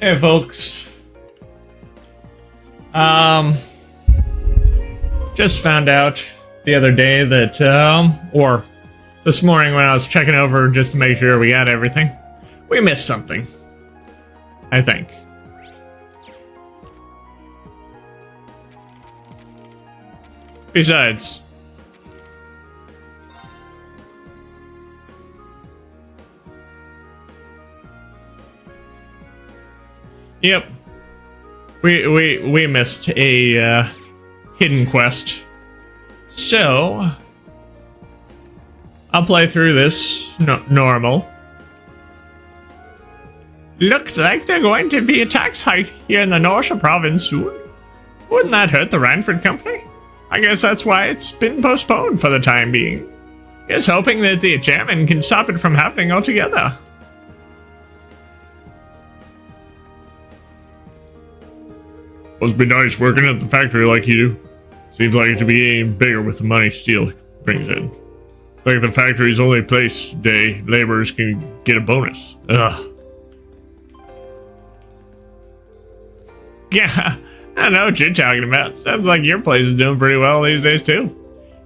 Hey folks. Just found out the other day that, or this morning when I was checking over just to make sure we got everything, we missed something. I think. Besides, yep, we missed a hidden quest. So I'll play through this normal. Looks like they're going to be a tax hike here in the Norsha province soon. Wouldn't that hurt the Ranford Company? I guess that's why it's been postponed for the time being. Just hoping that the chairman can stop it from happening altogether. Must be nice working at the factory like you do. Seems like it to be even bigger with the money steel brings in. Like the factory's only place day laborers can get a bonus. Ugh. Yeah, I know what you're talking about. Sounds like your place is doing pretty well these days too.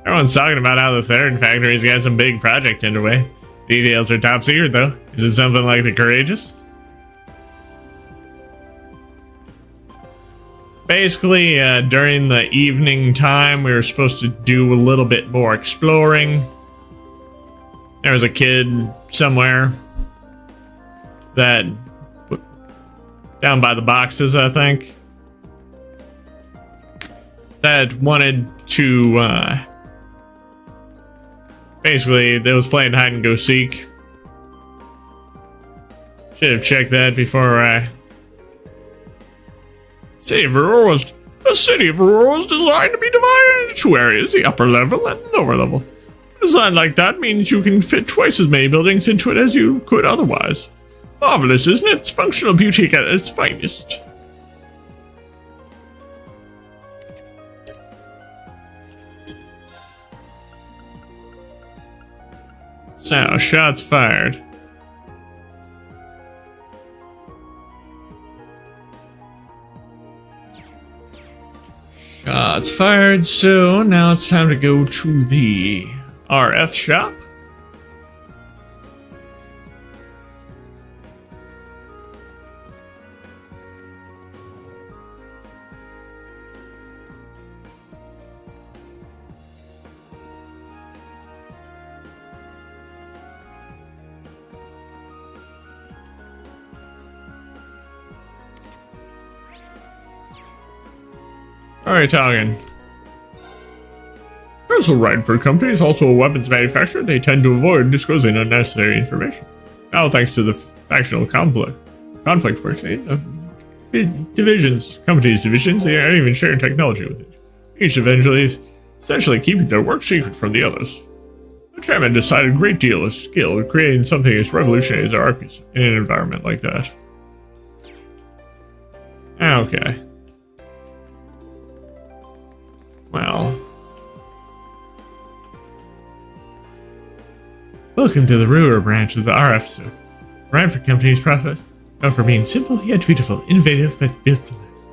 Everyone's talking about how the third factory's got some big project underway. Details are top secret though. Is it something like the Courageous? Basically, during the evening time, we were supposed to do a little bit more exploring. There was a kid somewhere that, down by the boxes, I think, that wanted to, basically, they was playing hide and go seek. Should have checked that before I... The city of Aurora was designed to be divided into two areas, the upper level and the lower level. A design like that means you can fit twice as many buildings into it as you could otherwise. Marvelous, isn't it? It's functional beauty at its finest. So, shots fired. Shots fired, so now it's time to go to the RF shop. Alright, talking. As the Ranford Company is also a weapons manufacturer, they tend to avoid disclosing unnecessary information. Now, thanks to the factional conflict for companies' divisions, they aren't even sharing technology with it. Each essentially keeping their work secret from the others. The chairman decided a great deal of skill in creating something as revolutionary as ARPs in an environment like that. Okay. Well. Welcome to the Ruhr branch of the RF, sir. Ranford Company's process, known for being simple yet beautiful, innovative but built to last.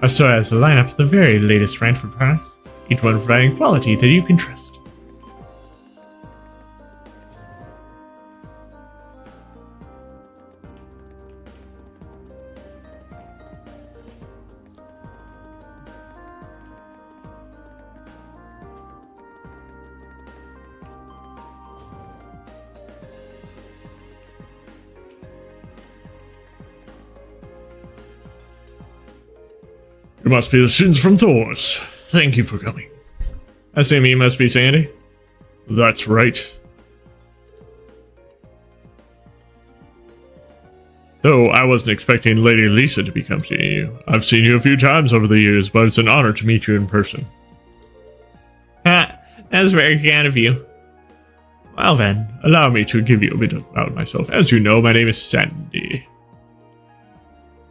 Our store has a lineup of the very latest Ranford products, each one providing quality that you can trust. You must be the students from Thors. Thank you for coming. I assume you must be Sandy? That's right. Though I wasn't expecting Lady Lisa to be coming you. I've seen you a few times over the years, but it's an honor to meet you in person. Ha! That's very kind of you. Well then, allow me to give you a bit about myself. As you know, my name is Sandy.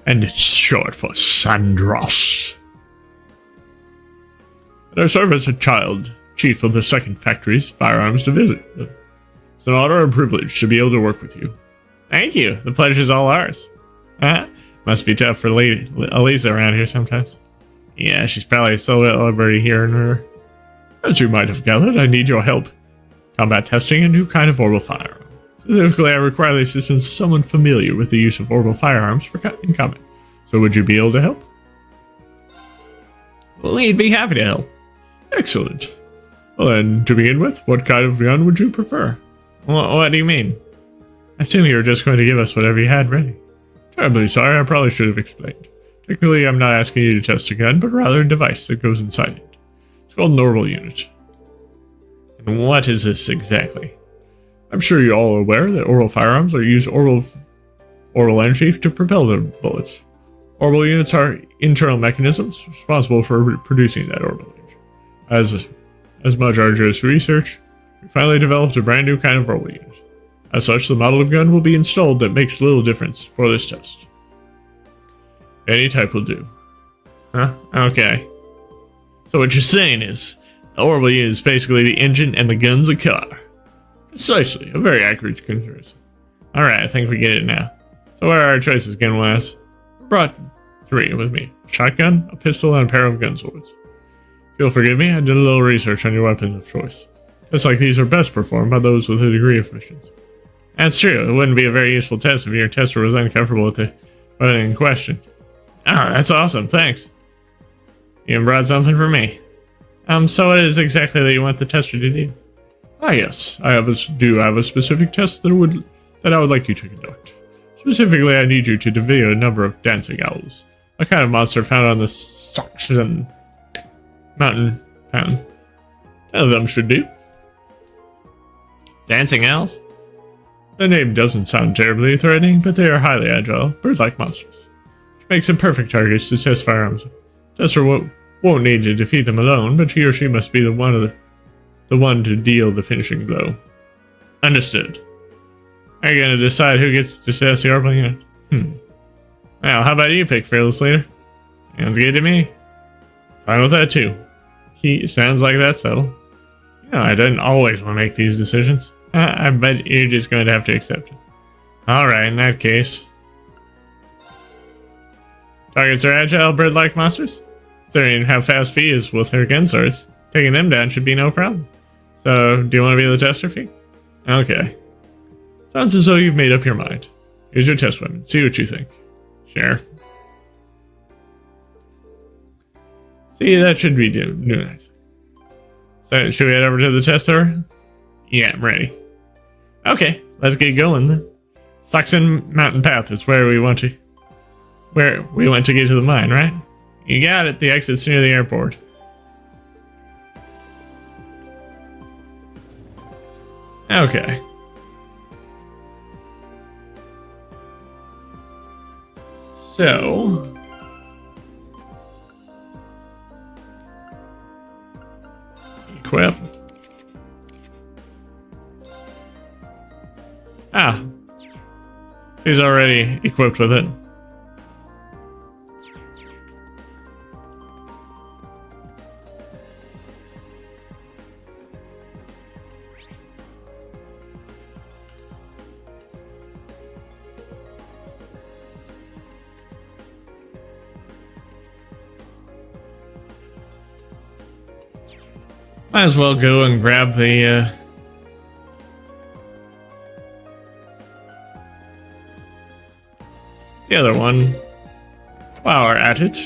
And it's short for Sandros. And I serve as a child chief of the 2nd Factory's Firearms Division. It's an honor and privilege to be able to work with you. Thank you. The pleasure's all ours. Must be tough for Elisa around here sometimes. Yeah, she's probably a celebrity here and her. As you might have gathered, I need your help. Combat testing a new kind of orbital firearm. Specifically, I require the assistance of someone familiar with the use of orbital firearms in combat. So would you be able to help? Well, we'd be happy to help. Excellent. Well then, to begin with, what kind of gun would you prefer? What do you mean? I assume you were just going to give us whatever you had ready. Terribly sorry, I probably should have explained. Technically, I'm not asking you to test a gun, but rather a device that goes inside it. It's called an orbital unit. And what is this exactly? I'm sure you're all aware that orbital firearms use orbital energy to propel their bullets. Orbital units are internal mechanisms responsible for producing that orbital energy. As much arduous research, we finally developed a brand new kind of orbital unit. As such, the model of gun will be installed that makes little difference for this test. Any type will do. Huh? Okay. So what you're saying is, the orbital unit is basically the engine and the gun's a car. Precisely. A very accurate comparison. Alright, I think we get it now. So what are our choices, Gunwise? I brought 3 with me. A shotgun, a pistol, and a pair of gun swords. If you'll forgive me, I did a little research on your weapons of choice. Just like these are best performed by those with a degree of efficiency. That's true. It wouldn't be a very useful test if your tester was uncomfortable with the weapon in question. Oh, that's awesome. Thanks. You brought something for me. So what is exactly that you want the tester to do? Ah, yes. I do have a specific test that I would like you to conduct. Specifically, I need you to defeat a number of dancing owls, a kind of monster found on the Saxon mountain. 10 of them should do. Dancing owls? The name doesn't sound terribly threatening, but they are highly agile, bird-like monsters, which makes them perfect targets to test firearms. Tester won't need to defeat them alone, but he or she must be the one to deal the finishing blow. Understood. Are you going to decide who gets to test the orbital unit? Now, how about you pick, Fearless Leader? Sounds good to me. Fine with that, too. He sounds like that's settled. I didn't always want to make these decisions. I bet you're just going to have to accept it. Alright, in that case. Targets are agile, bird-like monsters. Considering how fast Fee is with her gun swords, taking them down should be no problem. So, do you want to be the tester, Fee? Okay. Sounds as though you've made up your mind. Here's your test weapon. See what you think. Sure. See, that should be nice. So, should we head over to the tester? Yeah, I'm ready. Okay, let's get going then. Saxon Mountain Path is where we want to get to the mine, right? You got it. The exit's near the airport. Okay. So equip. Ah. He's already equipped with it. Might as well go and grab the other one while we're at it.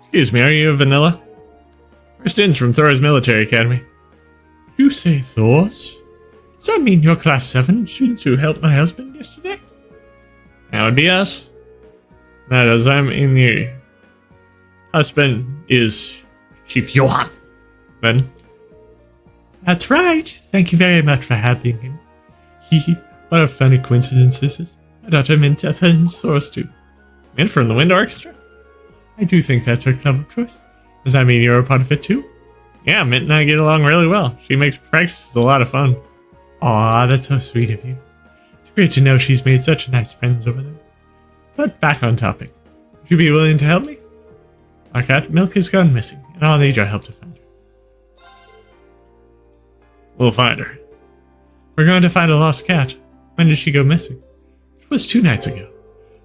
Excuse me, are you a vanilla? We're students from Thor's Military Academy. You say Thor's? Does that mean you're class 7 students who helped my husband yesterday? That would be us. That is, I'm in the husband is Chief Johan. Then. That's right. Thank you very much for having him. What a funny coincidence this is. I thought I meant Death and Source too. Mint from the Wind Orchestra? I do think that's a clever choice. Does that mean you're a part of it too? Yeah, Mint and I get along really well. She makes practice a lot of fun. Aw, that's so sweet of you. It's great to know she's made such nice friends over there. But back on topic. Would you be willing to help me? Our cat Milk has gone missing, and I'll need your help to find her. We'll find her. We're going to find a lost cat. When did she go missing? It was 2 nights ago.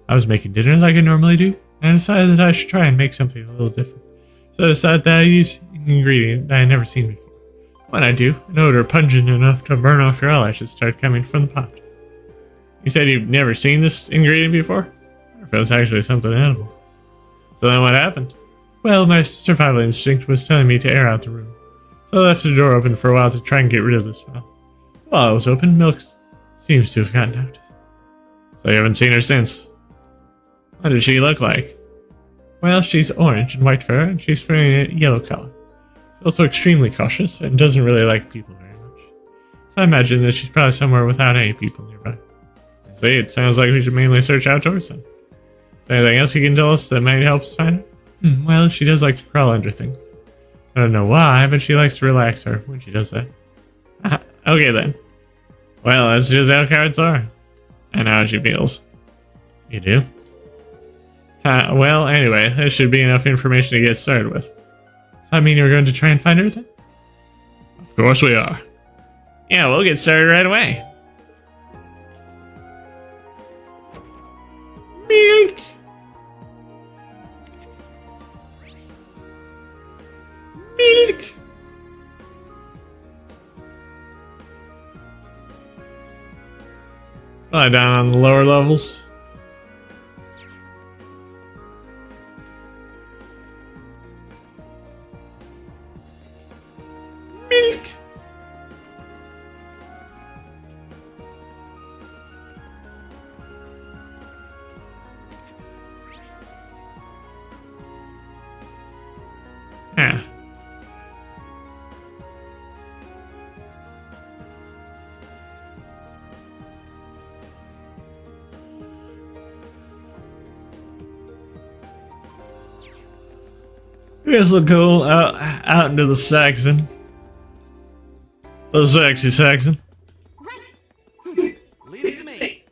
I was making dinner like I normally do, and I decided that I should try and make something a little different. So I decided that I used an ingredient that I had never seen before. When I do, an odor pungent enough to burn off your eyelashes started coming from the pot. You said you've never seen this ingredient before? Or if it was actually something edible. So then what happened? Well, my survival instinct was telling me to air out the room. So I left the door open for a while to try and get rid of the smell. While it was open, milk seems to have gotten out. So you haven't seen her since? What does she look like? Well, she's orange and white fur, and she's wearing a yellow collar. She's also extremely cautious and doesn't really like people very much. So I imagine that she's probably somewhere without any people nearby. See, it sounds like we should mainly search outdoors then. Is there anything else you can tell us that might help us find her? Well, she does like to crawl under things. I don't know why, but she likes to relax her when she does that. Okay then. Well, that's just how carrots are. And how she feels. You do? Well, anyway, there should be enough information to get started with. Does that mean you're going to try and find her then? Of course we are. Yeah, we'll get started right away. Milk! Milk! Lie down on the lower levels. Milk! Yeah. Guess we'll go out into the Saxon. The sexy Saxon. Right. Leave it to me.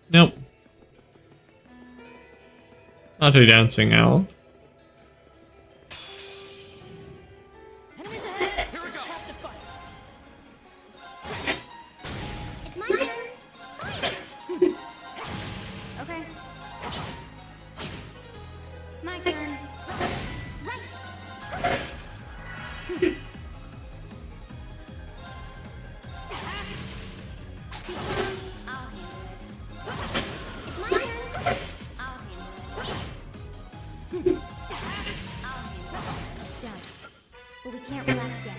Nope. Not a dancing owl. Enemies ahead. Here we go. Have to fight. It's my turn. Fine. Okay. My turn. Right. I'll handle it. It's my turn. I'll handle it. I'll handle it. Done. But we can't relax yet.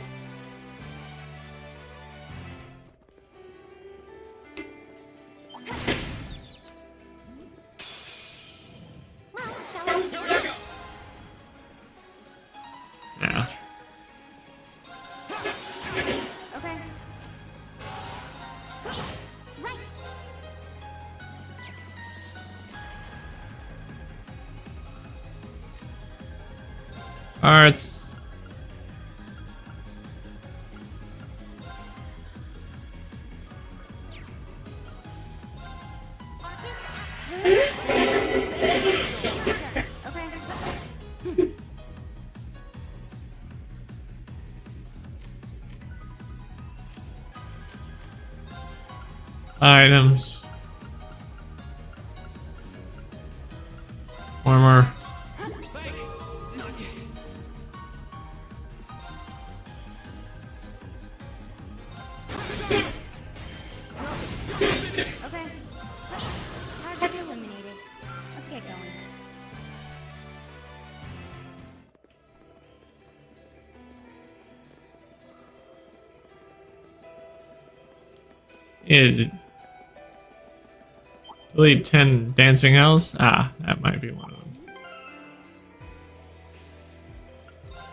Well, shall we? Yeah. Okay. Right. Arts. Okay. Items. One more. Okay. Target's eliminated. Let's get going. Yeah. Delete 10 dancing owls. Ah, that might be one of them.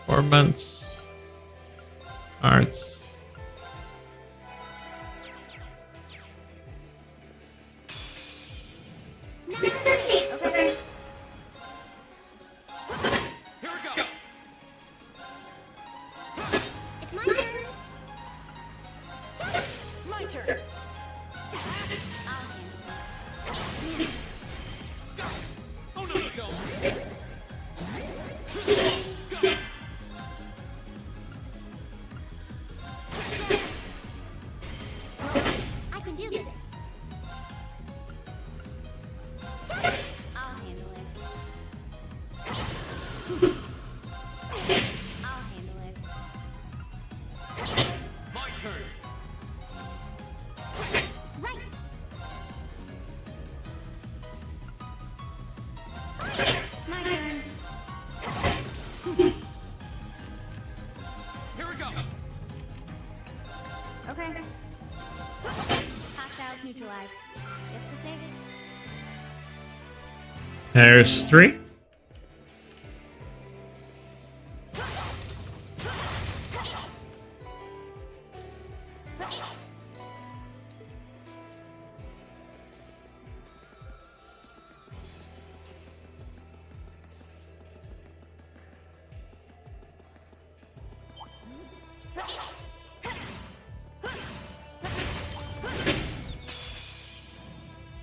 4 months. Arts. Okay. Here we go. It's my turn. turn. I'll handle it. Oh no, don't. I can do this. I'll handle it. I'll handle it. My turn. Right. My turn. Here we go. Okay. Hostiles neutralized. Guess we're saving. There's 3.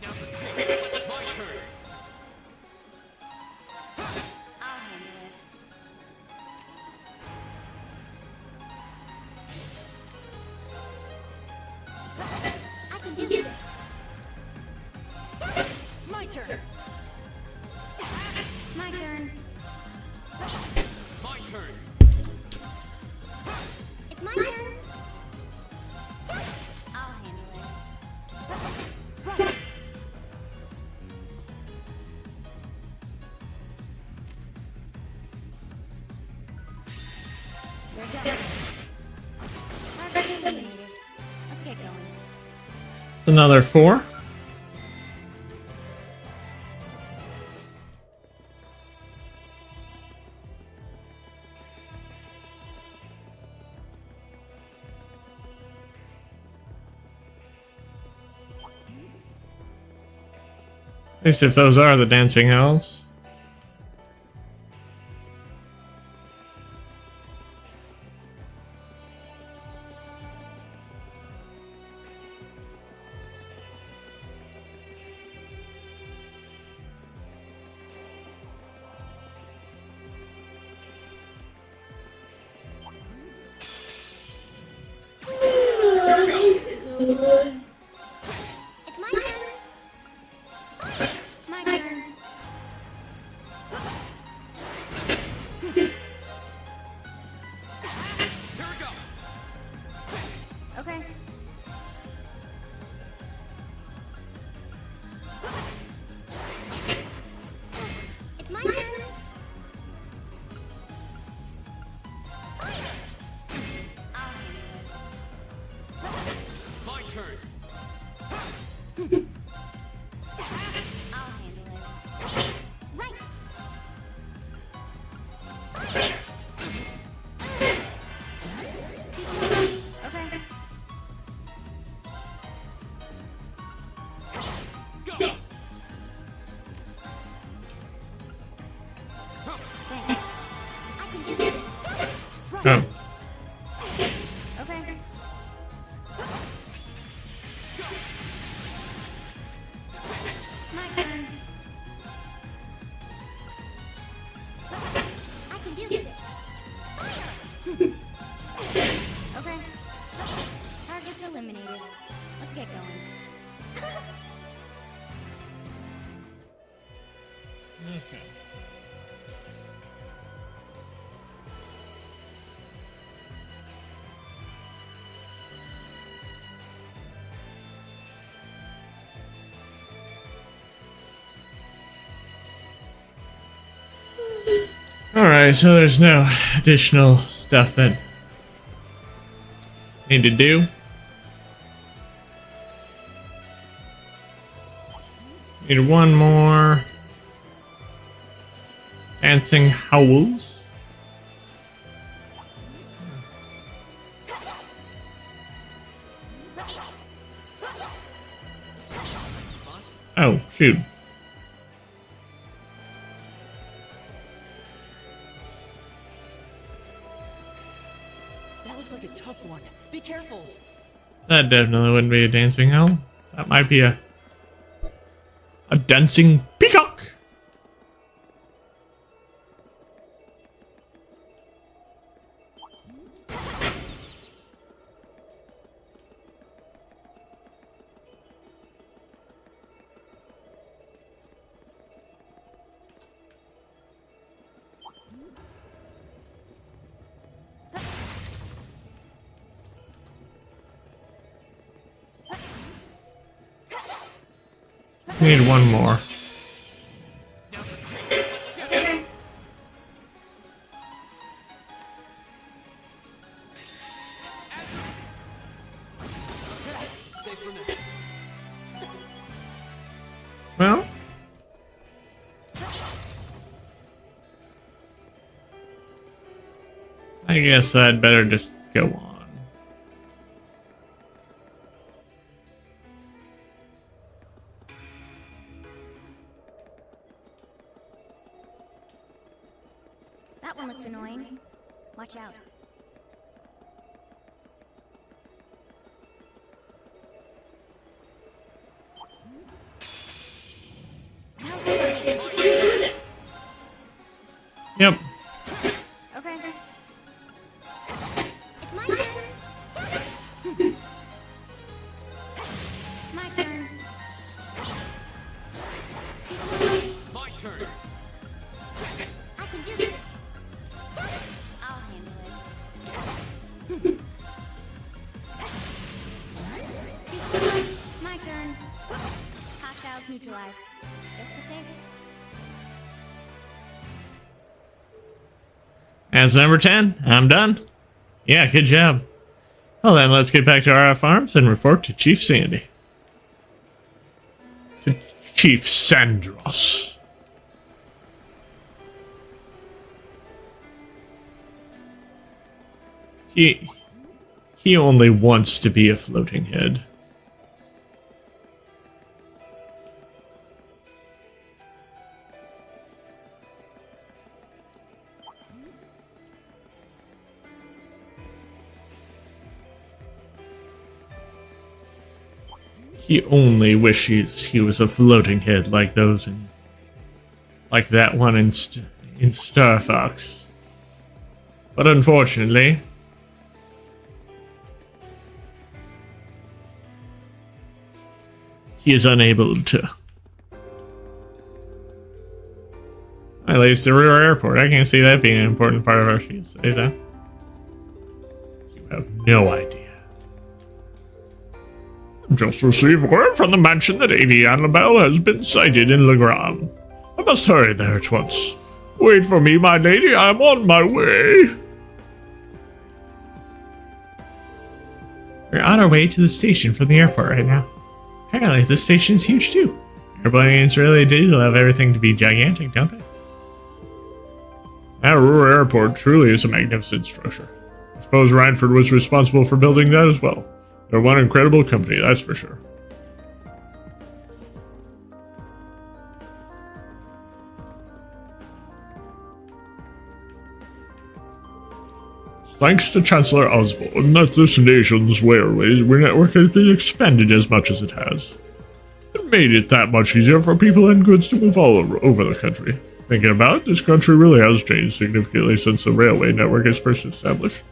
Now's the chance. My turn. I'll handle it. I can do this. My turn. My turn. My turn. It's my turn. I'll handle it. Right. We're done. Target eliminated. Let's get going. Another 4. At least if those are the dancing hells. It's my turn. My turn. Here we go. Okay. It's my turn. I'll handle it. My turn. I'll handle it. Right. Okay. Go. Thanks. I can do this. Oh. Okay. My turn. I can do this. Okay. Target's eliminated. Let's get going. Okay. Alright, so there's no additional stuff that need to do. Need one more dancing howls. Oh, shoot. That looks like a tough one. Be careful. That definitely wouldn't be a dancing hell. That might be a dancing peacock. We need one more. Well, I guess I'd better just go on. That one looks annoying. Watch out. Yep. Okay. It's my turn. My turn. My turn. I can do this. I'll handle it. My turn. Hostiles neutralized. Guess we're safe. That's number 10. I'm done. Yeah, good job. Well then, let's get back to our farms and report to Chief Sandy. To Chief Sandros. He only wants to be a floating head. He only wishes he was a floating head like those in, like that one in Star Fox. But unfortunately, he is unable to. At least the Ruhr Airport. I can't see that being an important part of our feed. Say that. You have no idea. Just received word from the mansion that Lady Annabelle has been sighted in Legram. I must hurry there at once. Wait for me, my lady. I am on my way. We're on our way to the station from the airport right now. Apparently, this station's huge too. Airplanes really do love everything to be gigantic, don't they? That Ruhr Airport truly is a magnificent structure. I suppose Reinford was responsible for building that as well. They're one incredible company, that's for sure. Thanks to Chancellor Osborne that this nation's railways network has been expanded as much as it has. It made it that much easier for people and goods to move all over the country. Thinking about it, this country really has changed significantly since the railway network is first established.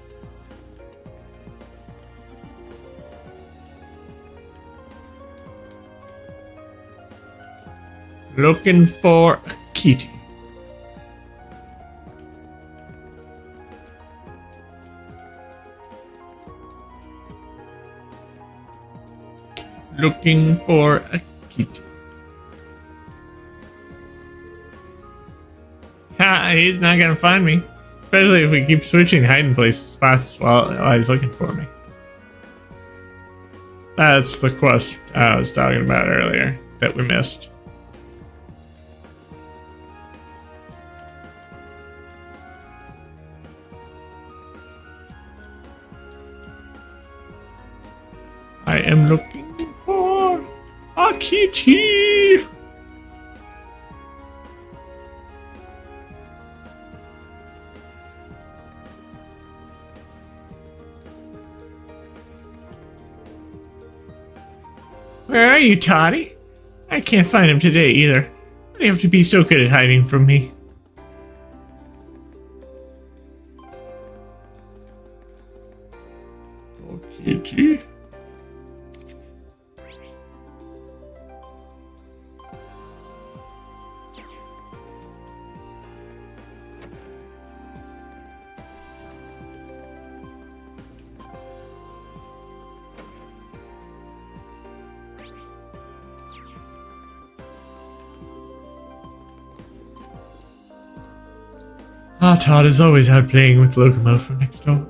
Looking for a kitty. Looking for a kitty. Ha, he's not gonna find me. Especially if we keep switching hiding place spots while he's looking for me. That's the quest I was talking about earlier that we missed. I am looking for a kitty. Where are you, Toddy? I can't find him today either. Why do you have to be so good at hiding from me? Kitty. Ah, Todd is always out playing with Locomo from next door.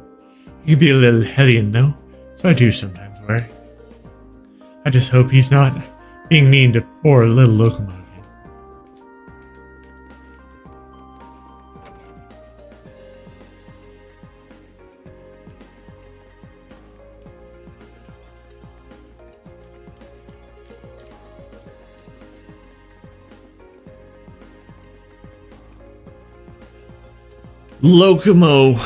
He can be a little hellion, though, so I do sometimes worry. I just hope he's not being mean to poor little Locomo again. Locomo.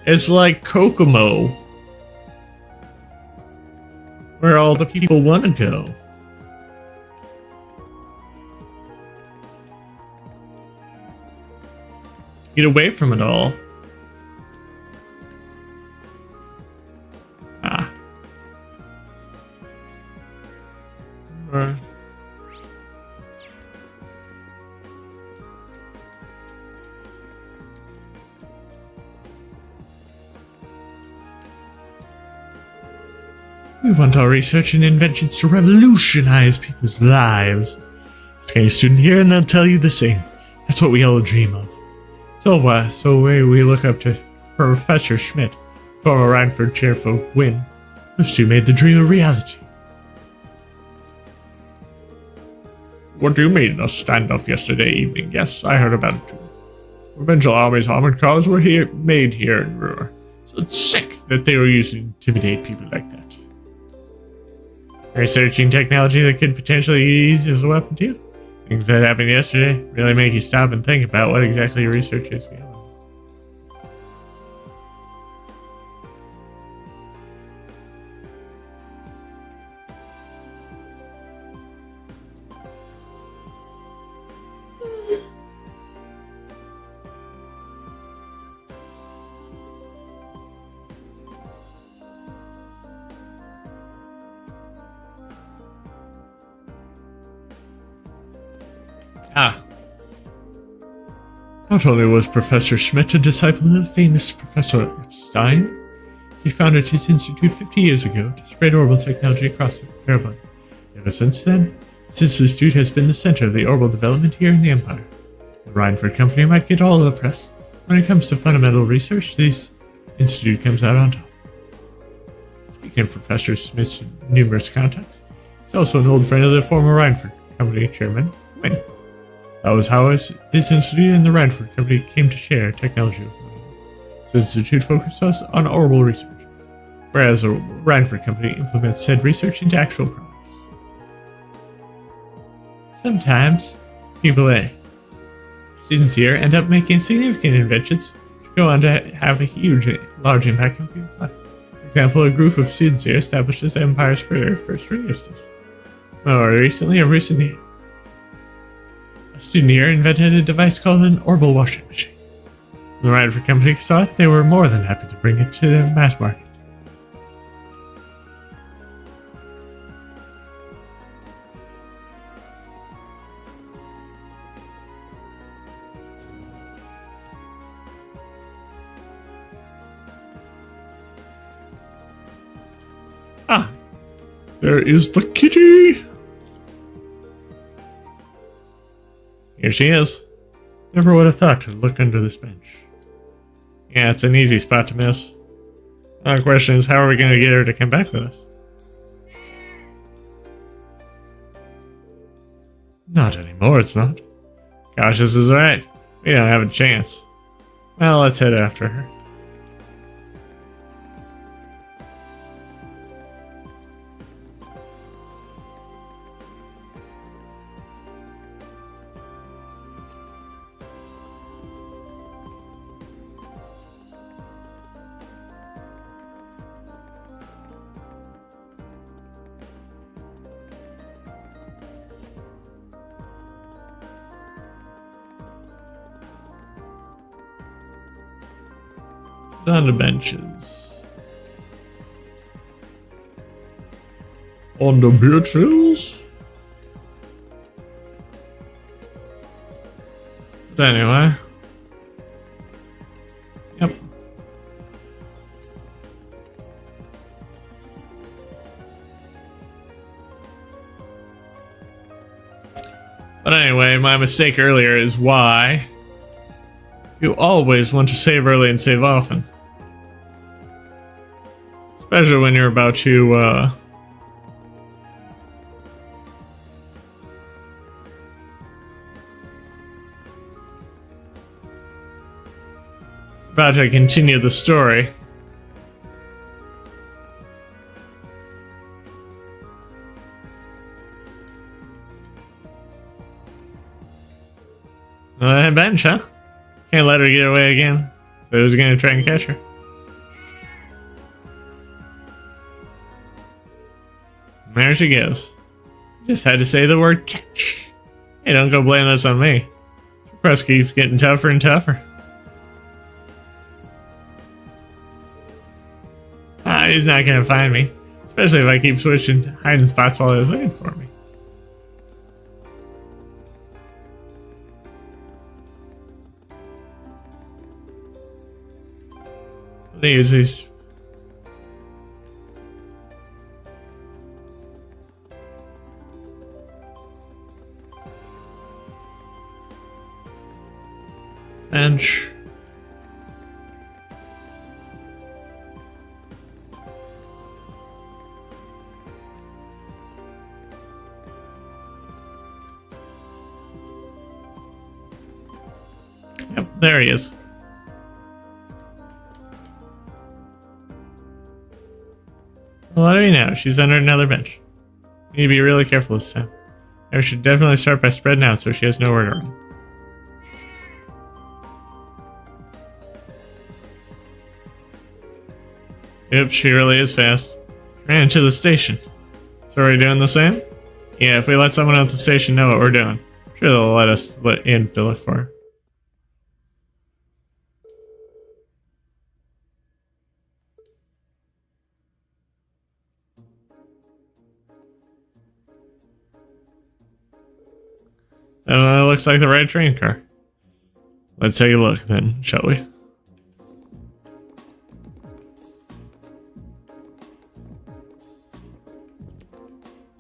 It's like Kokomo, where all the people want to go. Get away from it all. Ah. We want our research and inventions to revolutionize people's lives. Ask any student here and they'll tell you the same. That's what we all dream of. So we look up to Professor Schmidt, former Reinford chair for Wynne. Those two made the dream a reality. What do you mean, the standoff yesterday evening? Yes, I heard about it too. Provincial Army's armored cars were made here in Ruhr. So it's sick that they were used to intimidate people like that. Researching technology that could potentially be used as a weapon too. Things that happened yesterday really make you stop and think about what exactly your research is going on. Ah. Not only was Professor Schmidt a disciple of the famous Professor Epstein, he founded his institute 50 years ago to spread orbital technology across the Parabon. Ever since then, this institute has been the center of the orbital development here in the Empire. The Reinford Company might get all the press. When it comes to fundamental research, this institute comes out on top. Speaking of Professor Schmidt's numerous contacts, he's also an old friend of the former Reinford Company chairman, Wynne. That was how this institute and the Reinford Company came to share technology with one another. This institute focuses on orbital research, whereas the Reinford Company implements said research into actual products. Sometimes, students here end up making significant inventions which go on to have a large impact on people's lives. For example, a group of students here established the Empire's first radio station. More recently, a student here invented a device called an orbital washing machine. When the Reinford Company saw it, they were more than happy to bring it to the mass market. Ah, there is the kitty. Here she is. Never would have thought to look under this bench. Yeah, it's an easy spot to miss. The question is, how are we going to get her to come back with us? Not anymore, it's not. Cautious is right. We don't have a chance. Well, let's head after her. on the benches. On the beaches? But anyway. Yep. But anyway, my mistake earlier is why you always want to save early and save often. Especially when you're about to, continue the story. That bench, huh? Can't let her get away again. So he was gonna try and catch her. And there she goes. Just had to say the word catch. Hey, don't go blame this on me. The quest keeps getting tougher and tougher. He's not gonna find me. Especially if I keep switching hiding spots while he's looking for me. These. Bench. Yep, there he is. Well, let me know. She's under another bench. Need to be really careful this time. I should definitely start by spreading out so she has nowhere to run. Yep, she really is fast. Ran into the station. So are we doing the same? Yeah, if we let someone at the station know what we're doing, I'm sure they'll let us in to look for her. Looks like the right train car. Let's take a look then, shall we?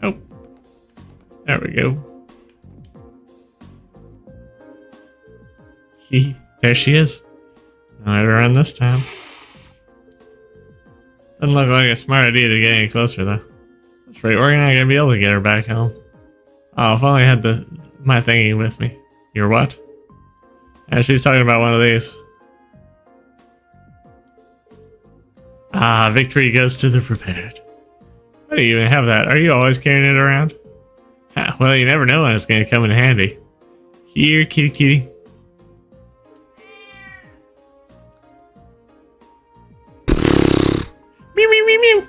Oh. There we go. There she is. Not around this time. Doesn't look like a smart idea to get any closer though. That's right, we're not gonna be able to get her back home. Oh, if only I had my thingy with me. Your what? And she's talking about one of these. Ah, victory goes to the prepared. Why do you even have that? Are you always carrying it around? Ah, well, you never know when it's going to come in handy. Here, kitty kitty. Mew, mew, mew, mew.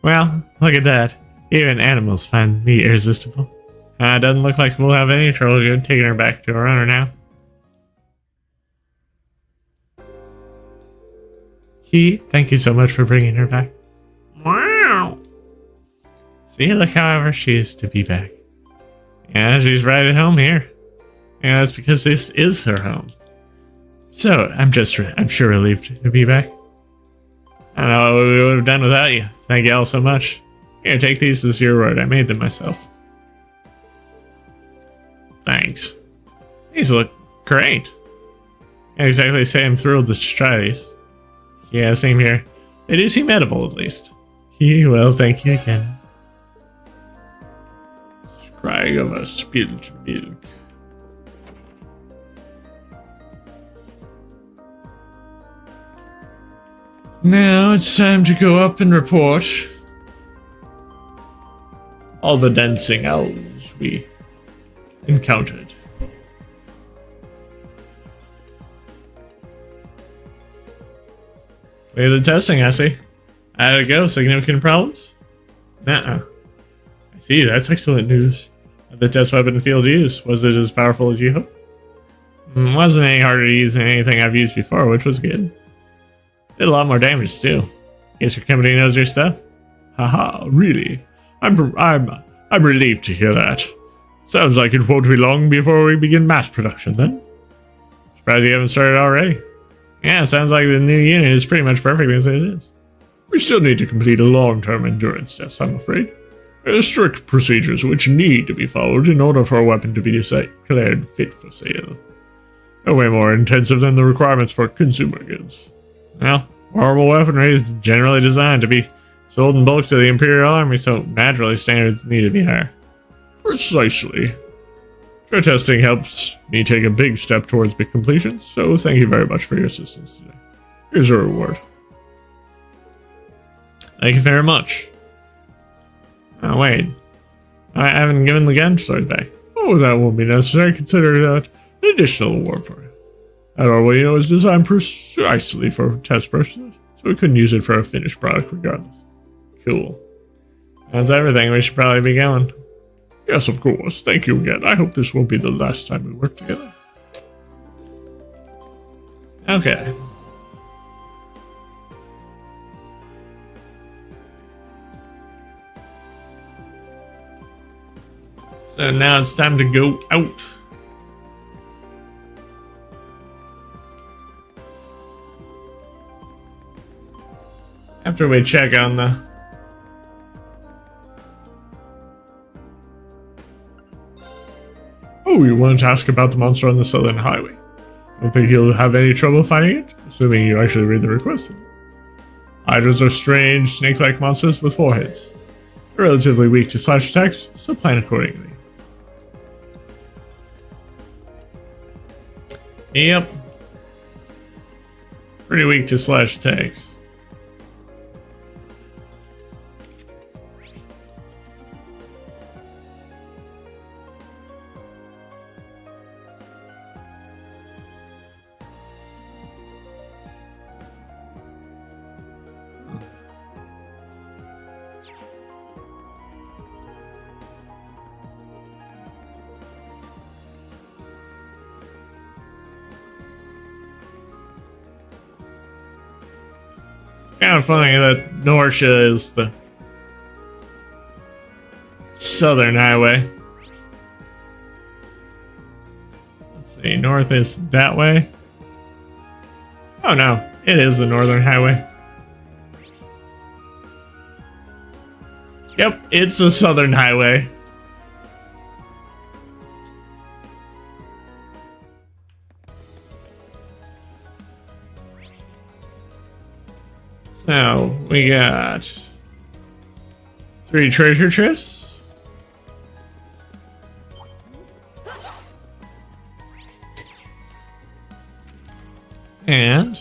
Well, look at that. Even animals find me irresistible. Doesn't look like we'll have any trouble taking her back to her owner now. Thank you so much for bringing her back. Wow! See, look however she is to be back. Yeah, she's right at home here. And that's because this is her home. So, I'm sure relieved to be back. I don't know what we would have done without you. Thank you all so much. Here, take these as your word. I made them myself. Thanks. These look great. Can't exactly say I'm thrilled to try these. Yeah, same here. They do seem edible, at least. Well, thank you again. Scrag of a spilled milk. Now it's time to go up and report all the dancing owls we encountered. Clear the testing, I see. How'd it go? Significant problems? Nuh-uh. I see, that's excellent news. The test weapon field use, was it as powerful as you hoped? Wasn't any harder to use than anything I've used before, which was good. Did a lot more damage too. Guess your company knows your stuff. Haha, really? I'm relieved to hear that. Sounds like it won't be long before we begin mass production then. Surprised you haven't started already. Yeah, sounds like the new unit is pretty much perfect as it is. We still need to complete a long-term endurance test, I'm afraid. There are strict procedures which need to be followed in order for a weapon to be declared fit for sale. They're way more intensive than the requirements for consumer goods. Well, horrible weaponry is generally designed to be sold in bulk to the Imperial Army, so naturally standards need to be higher. Precisely. Your testing helps me take a big step towards big completion, so thank you very much for your assistance today. Here's a reward. Thank you very much. Oh, wait. I haven't given the gun sword back. Oh, that won't be necessary. Consider that an additional award for you. That Arwino is designed precisely for test purposes, so we couldn't use it for a finished product regardless. Cool. That's everything. We should probably be going. Yes, of course. Thank you again. I hope this won't be the last time we work together. Okay. So now it's time to go out. After we check on the... Oh, you wanted to ask about the monster on the Southern Highway. Don't think you'll have any trouble finding it, assuming you actually read the request. Hydras are strange, snake-like monsters with 4 heads. They're relatively weak to slash attacks, so plan accordingly. Yep. Pretty weak to slash attacks. Kind of funny that Norsha is the Southern Highway. Let's see, north is that way. Oh no, it is the Northern Highway. Yep, it's the Southern Highway. So, we got 3 treasure chests. And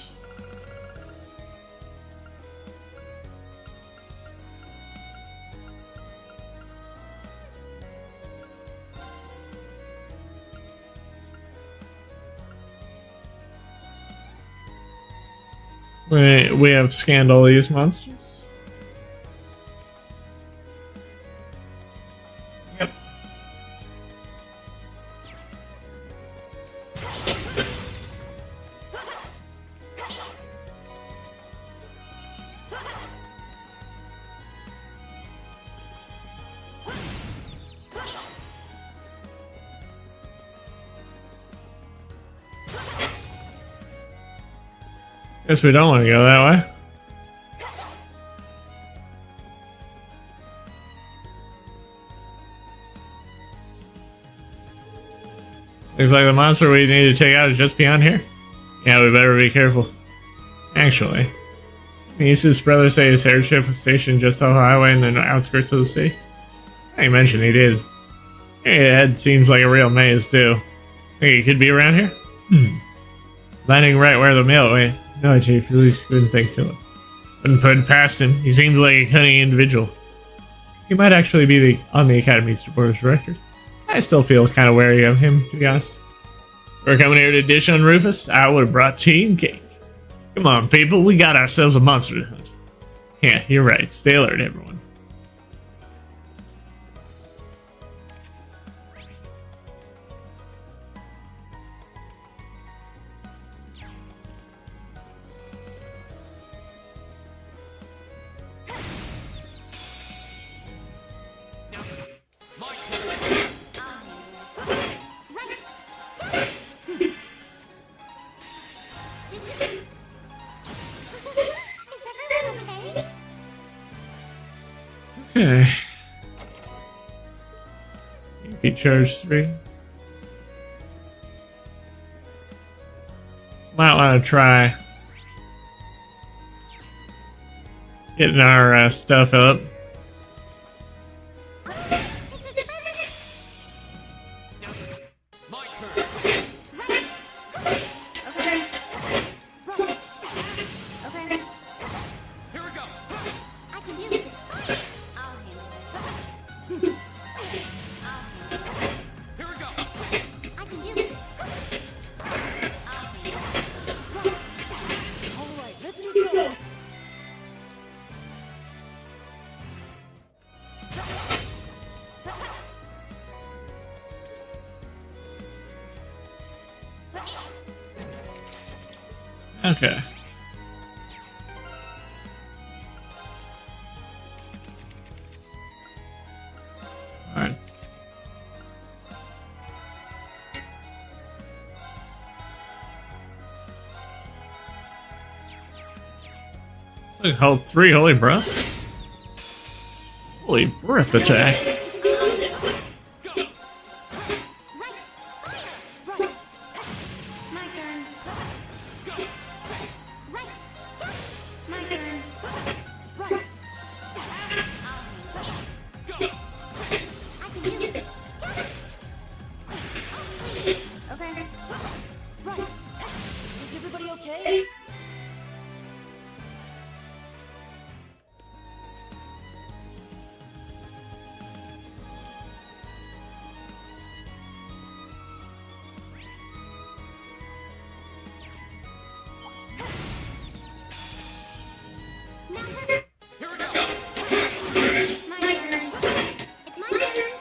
we have scanned all these monsters. Yep. Guess we don't want to go that way. Looks like the monster we need to take out is just beyond here. Yeah, we better be careful. Actually, Nisa's brother say his airship was stationed just off the highway in the outskirts of the city. I mentioned he did. It seems like a real maze too. Think he could be around here? Landing right where the mail went. No, Chief, at least couldn't think to it. Wouldn't put it past him. He seems like a cunning individual. He might actually be on the Academy's board of directors. I still feel kind of wary of him, to be honest. We're coming here to dish on Rufus. I would have brought tea and cake. Come on, people, we got ourselves a monster to hunt. Yeah, you're right. Stay alert, everyone. Okay. EP charge 3. Might want to try getting our stuff up. My turn. Okay. Okay. Here we go. I can do this. I'll handle it. I'll handle it. Here we go. I can do this. I'll handle it. All right, let's keep going. Okay. Alright. Look, hold 3 holy breaths. Holy breath attack. My turn. Right. My turn. Right. I'll handle it. I can do this. Okay. Right. Is everybody okay? Now turn. Here we go. My turn. It's my turn.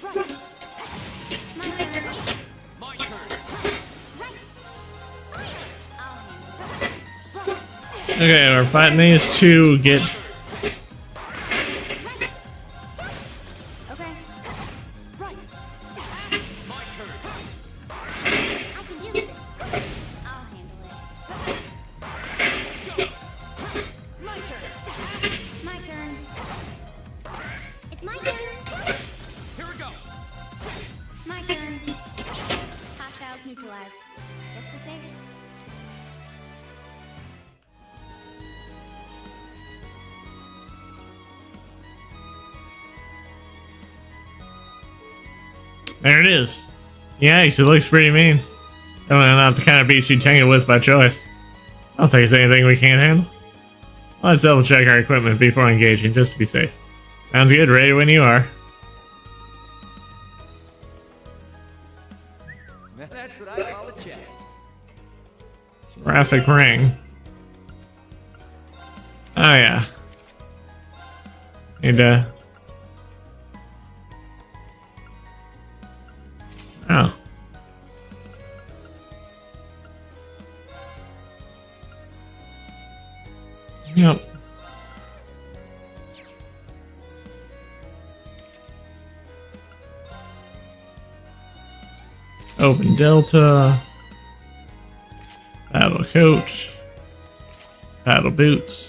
Right. My turn. My turn. Right. I'll handle it. Okay, we're fighting these two. Get Okay. Right. My turn. I can do this. I'll handle it. My turn. My turn. It's my turn. Here we go. My turn. Hostiles neutralized. Guess we're safe. there. It is. Yikes! It looks pretty mean. Definitely not the kind of beast you tangle with by choice. I don't think it's anything we can't handle. Let's double check our equipment before engaging, just to be safe. Sounds good. Ready when you are. That's what I call a chest. Seraphic ring. Oh yeah. Need to. Oh. Yep. Open Delta. Battle Coach. Battle Boots.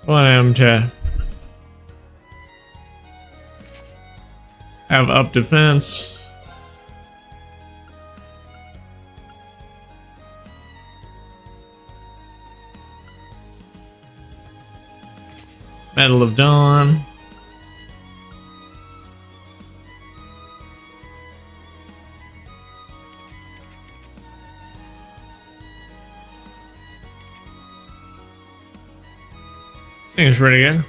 I want him to have up defense. Medal of Dawn. Seems pretty good.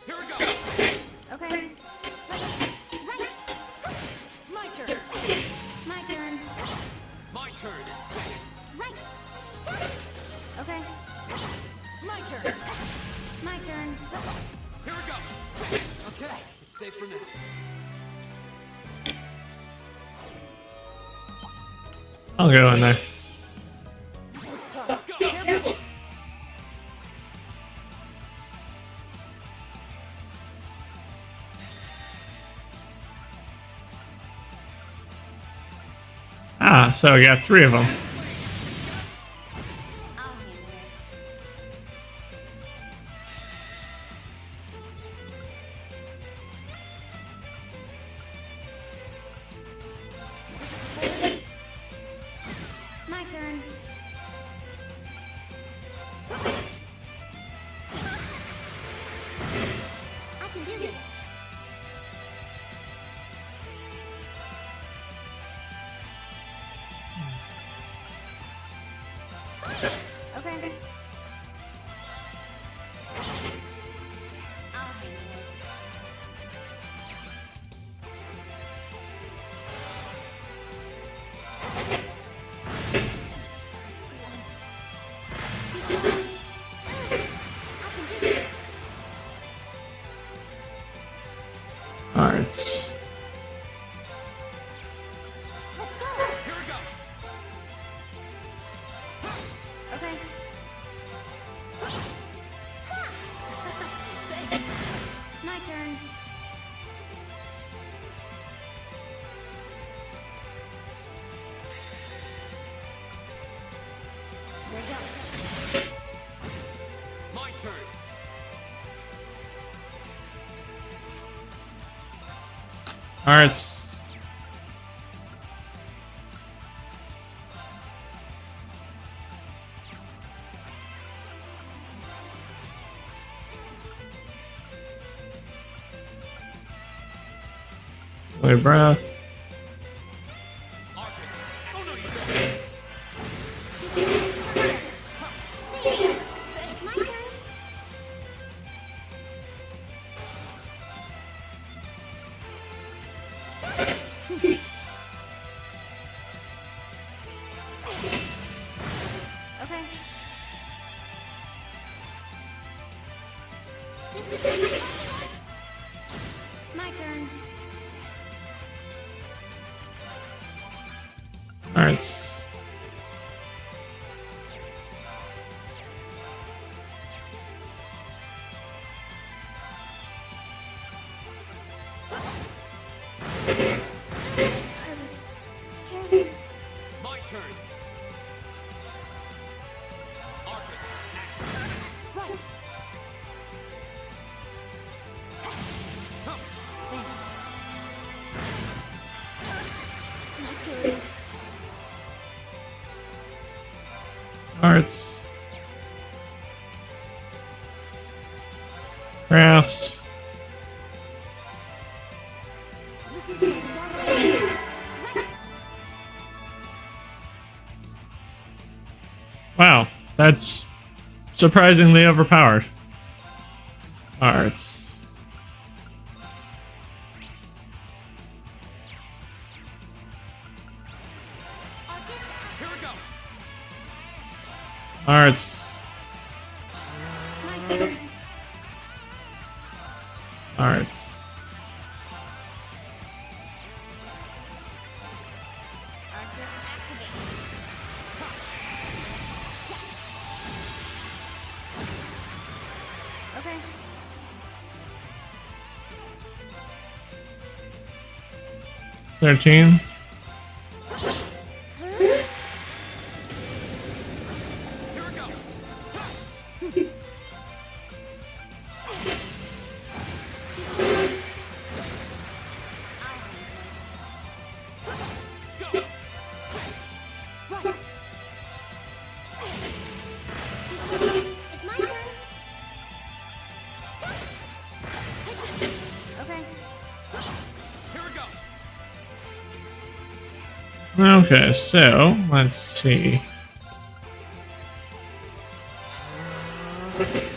Here we go. Okay. Right. My turn. My turn. My turn. Right. Okay. My turn. Here we go. Okay, it's safe for now. I'll go in there. This looks tough. Go. Careful. Ah, so I got 3 of them. I'll handle it. My turn. I can do this. Okay. I'll handle it. I can do this. Alright. Let's go. Here we go. Okay. My turn. There you go. My turn. Alright. Wait, breath. Arcus. Oh no, you don't. It's my turn. Okay. This is my turn. Alright. Careless. My turn. Arcus. Right. Not good. Alright. Crafts. Listen to the sound of the right. Wow, that's surprisingly overpowered. Alright. Here we go. Alright. My turn. Alright. Arcus activate. Okay. 13. Here we go. Go. Right. It's my turn. Take this. Okay. Here we go. Okay, so let's see. Thanks.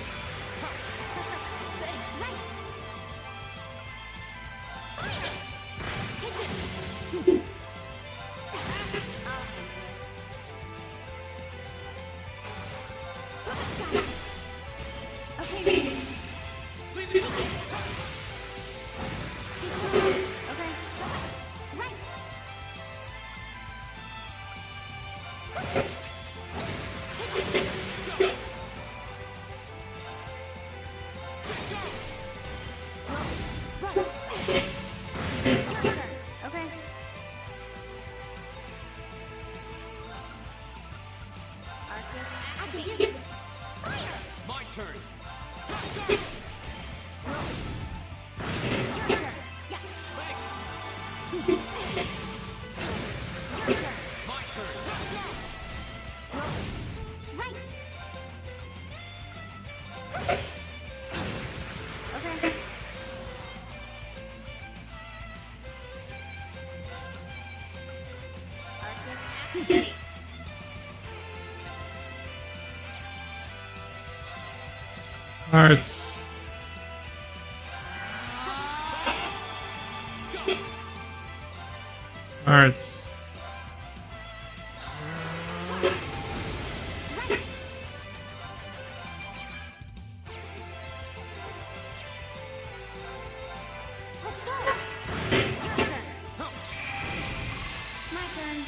Right. Take this. I'll handle it. Okay. Okay. Right. Okay. Arcus, I can do this. Fire! My turn. Your turn. Yeah. Thanks. Your turn. My turn. Right. Okay. Arcus, activate. Hearts. Hearts. Let's go. Your turn. My turn.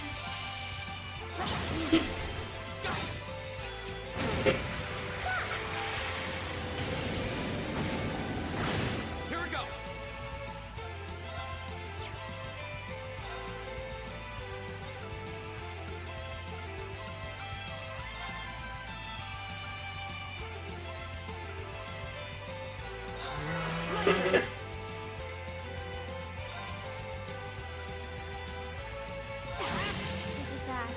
Here we go. This is bad.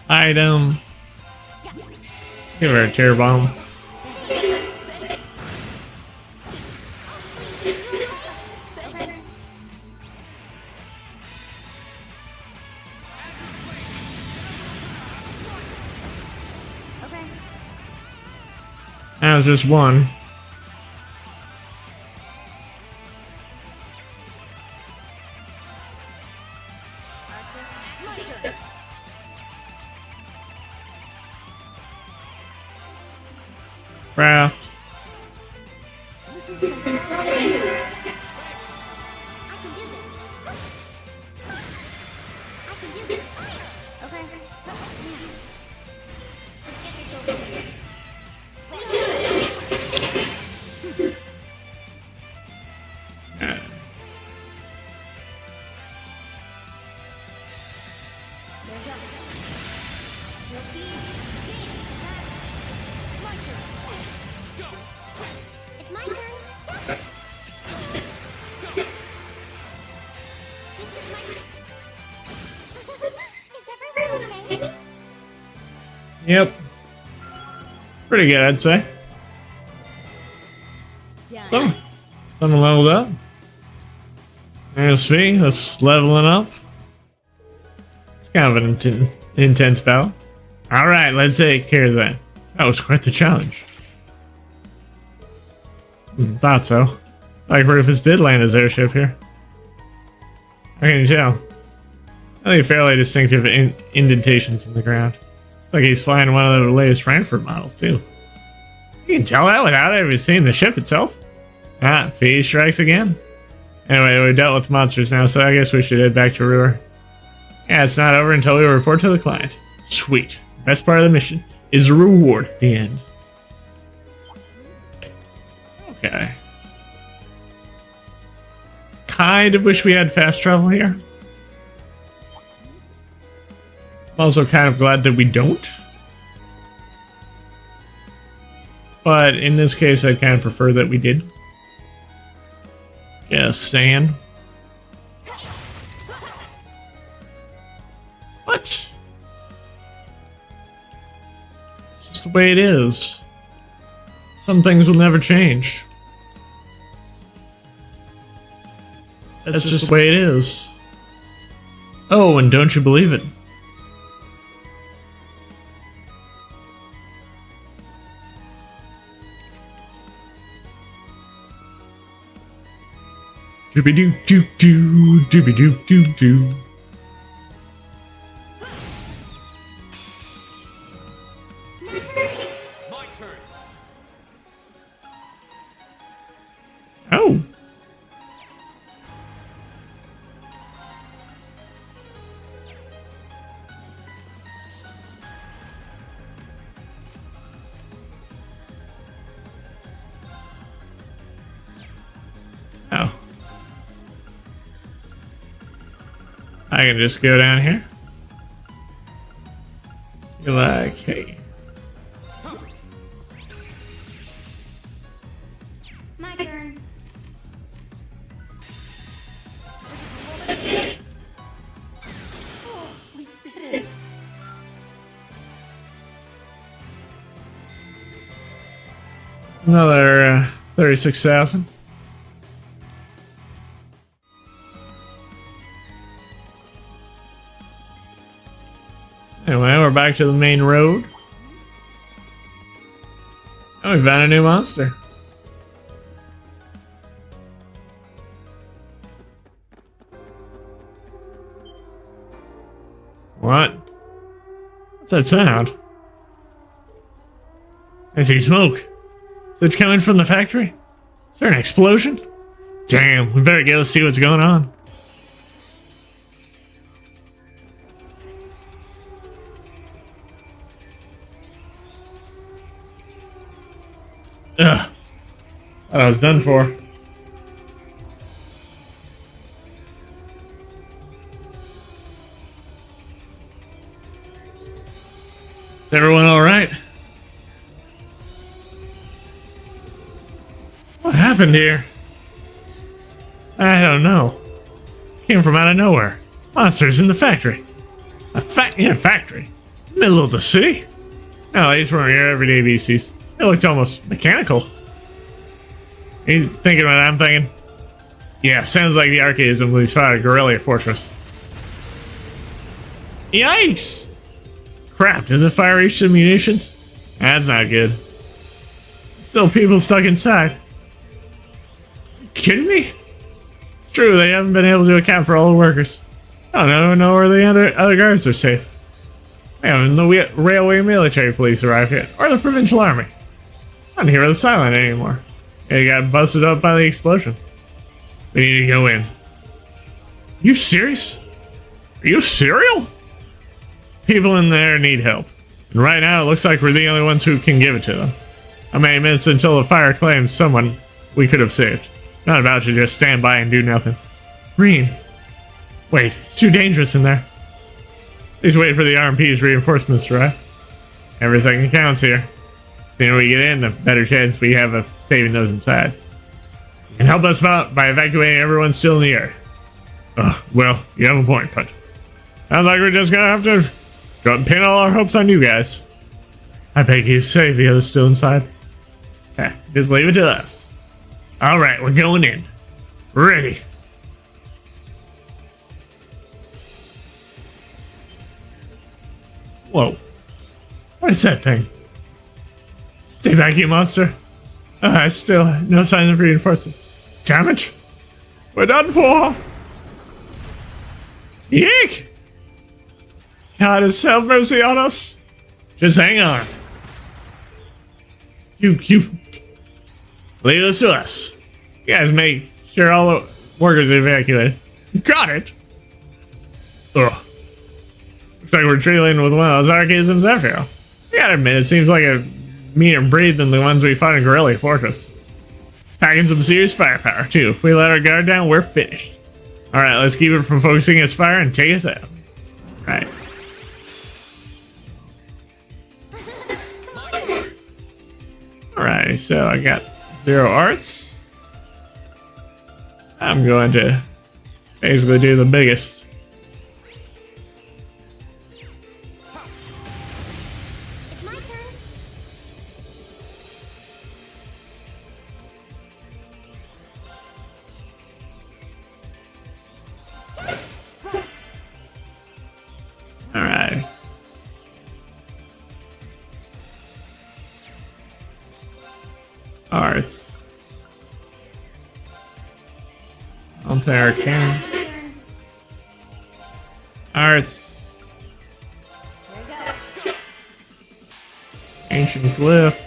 Item. Yeah. Give her a tear bomb. Okay. Okay. That was just one. Arcus, activate. Craft. I can do this. I can do this. Okay. Let's get this over with. Uh, There we go. Sophie, Dean, my turn. Go. It's my turn. This is my. Is everyone okay? Yep. Pretty good, I'd say. Done. Someone leveled up. There's V, that's leveling up. It's kind of an intense battle. Alright, let's take care of that. That was quite the challenge. Thought so. Like Rufus did land his airship here. How can you tell? I think fairly distinctive indentations in the ground. It's like he's flying one of the latest Frankfurt models, too. You can tell that without even seeing the ship itself. Ah, Fee strikes again. Anyway, we dealt with monsters now, so I guess we should head back to Ruhr. Yeah, it's not over until we report to the client. Sweet. Best part of the mission is the reward at the end. Okay. Kind of wish we had fast travel here. I'm also kind of glad that we don't. But in this case, I kind of prefer that we did. Just saying. What? It's just the way it is. Some things will never change. That's just the way it is. Oh, and don't you believe it? Doobie doo doo doo, doobie doo doo doo. I can just go down here. Be like, hey. My turn. Oh, we did it. Another 36,000. Anyway, we're back to the main road. Oh, we found a new monster. What? What's that sound? I see smoke. Is it coming from the factory? Is there an explosion? Damn, we better go see what's going on. Ugh. Thought I was done for. Is everyone alright? What happened here? I don't know. Came from out of nowhere. Monsters in the factory. A factory? Middle of the city? No, these weren't your everyday beasties. They looked almost mechanical. You thinking what I'm thinking? Yeah, sounds like the archaism we saw at Guerrilla Fortress. Yikes! Crap, did the fire reach the munitions? That's not good. Still people stuck inside. You kidding me? It's true, they haven't been able to account for all the workers. I don't know where the other guards are safe. And the railway military police arrived yet, or the provincial army. I don't hear the silent anymore. They got busted up by the explosion. We need to go in. You serious? Are you serial? People in there need help. And right now it looks like we're the only ones who can give it to them. How many minutes until the fire claims someone we could have saved? Not about to just stand by and do nothing. Rean. Wait, it's too dangerous in there. Please wait for the RMP's reinforcements to arrive. Every second counts here. The sooner we get in, the better chance we have of saving those inside. You can help us out by evacuating everyone still in the air. Well, you have a point, but sounds like we're just gonna have to pin all our hopes on you guys. I beg you, save the others still inside. Just leave it to us. Alright, we're going in. Ready. Whoa. What is that thing? Stay back, you monster. Still no signs of reinforcement. Damn it. We're done for. Yeek! God has have mercy on us. Just hang on. You leave this to us. You guys make sure all the workers are evacuated. Got it. Ugh. Looks like we're dealing with one of those archaisms after all. I gotta admit, it seems like a meaner breed than the ones we fought in Guerrilla Fortress. Packing some serious firepower, too. If we let our guard down, we're finished. Alright, let's keep it from focusing its fire and take us out. Right. Alright, so I got 0 arts. I'm going to basically do the biggest. It's my turn. Alright. Arts. Onto our cannon. Turn. Arts. Here we go. Ancient glyph.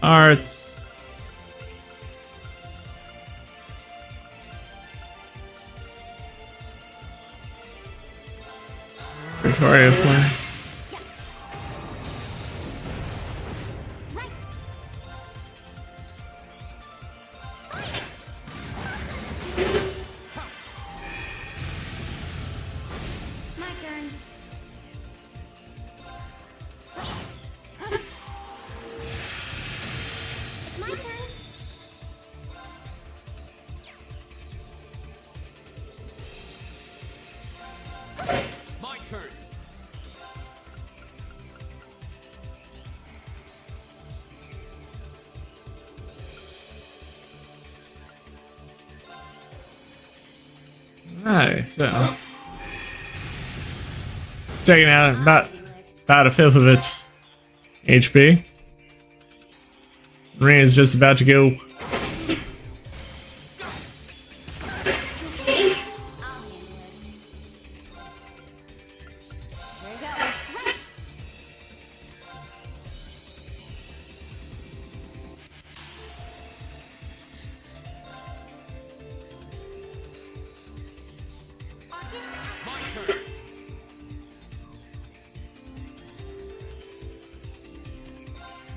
Arts. Victoria Flame. Right. Alright, so taking out about a fifth of its HP. Marina's just about to go. My turn.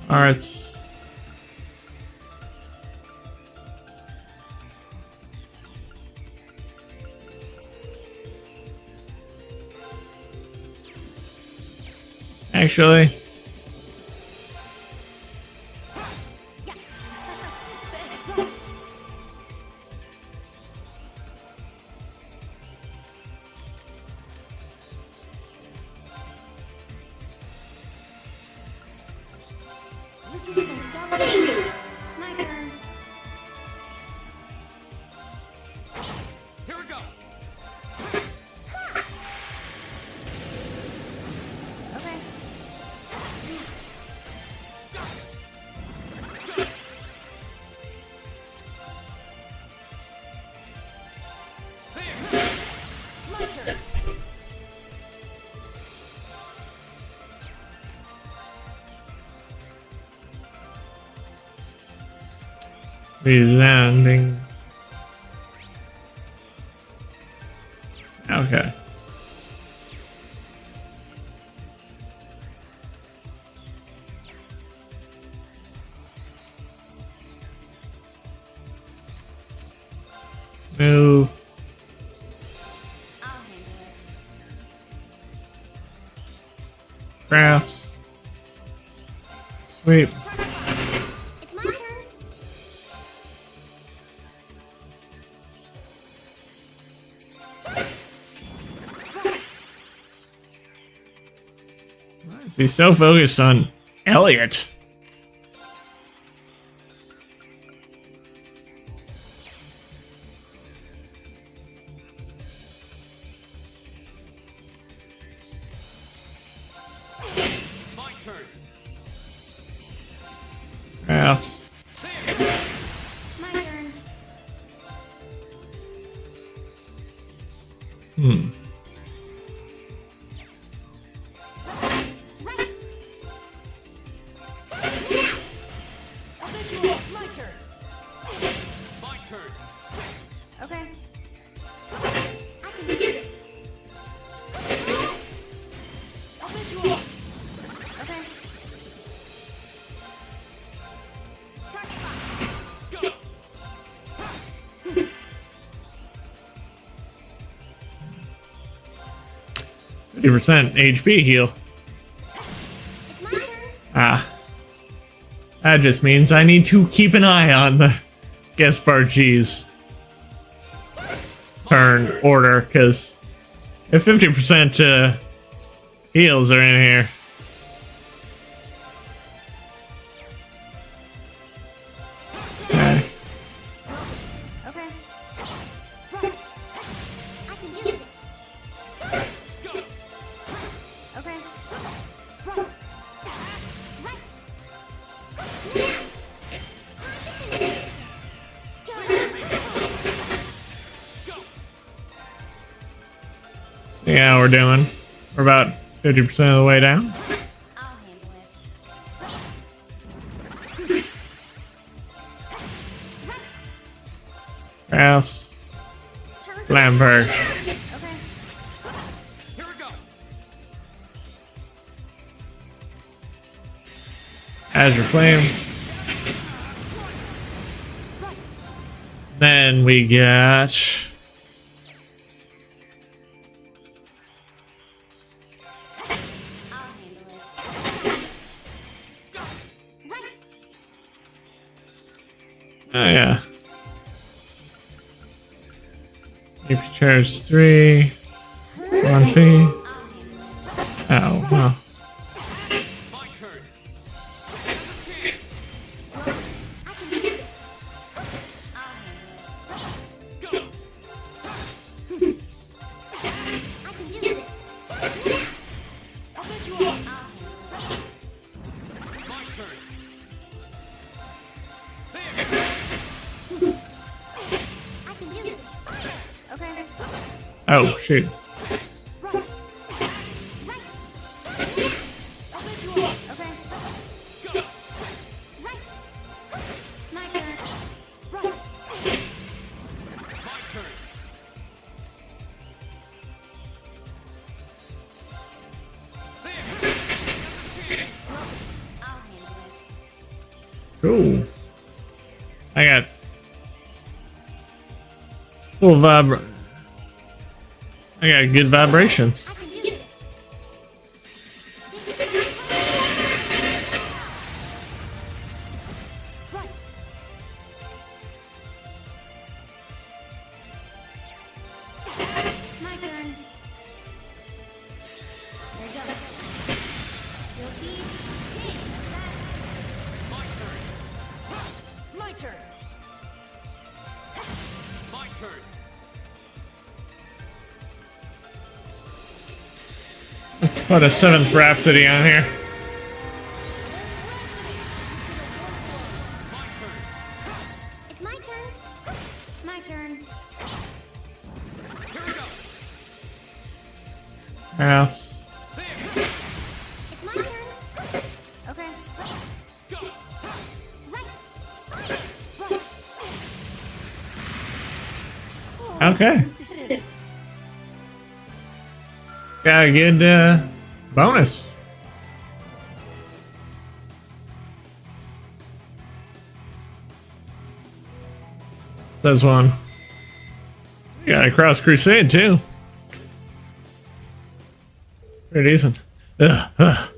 Alright. Actually, This is gonna stop me. My turn. Here we go. Okay. My turn. resounding. Okay. Move. I'll handle it. Crafts. Sweep. It's my turn. Why is he so focused on Elliot? My turn. Crafts. My turn. Hmm. Right. I'll take you off. My turn. My turn. Okay. I can do this. I'll take you off. Okay. Target locked. Go. 50% HP heal. It's my turn. Ah. That just means I need to keep an eye on the Gaspar G's turn order, because if 50% heals are in here. Okay. Okay. I can do this. Go. Okay. Right. See how we're doing. We're about 50% of the way down. I'll handle it. Crafts. Turn to Lampert. Okay. Here we go. Azure Flame. Then we got I'll handle it. Right. oh yeah. If you charge 3, 1 fee. Oh, well. My turn. I can do this. I'll handle it. Go. I can do this. I'll take you off. My turn. I can do this. Okay. Oh, shoot. Right. Right. I'll take you off. Okay. Go. Right. My turn. Right. My turn. I'll handle it. Cool. I got full I got good vibrations. I can do this. Right. My turn. There you go. Silky dig. My turn. My turn. My turn. Let's put a 7th Rhapsody on here. My turn. It's my turn. My turn. Here we go. Yeah. It's my turn. Okay. Go. Right. Okay. Did it. Got a good bonus. This one. We got a Cross Crusade too. Pretty decent. Ugh.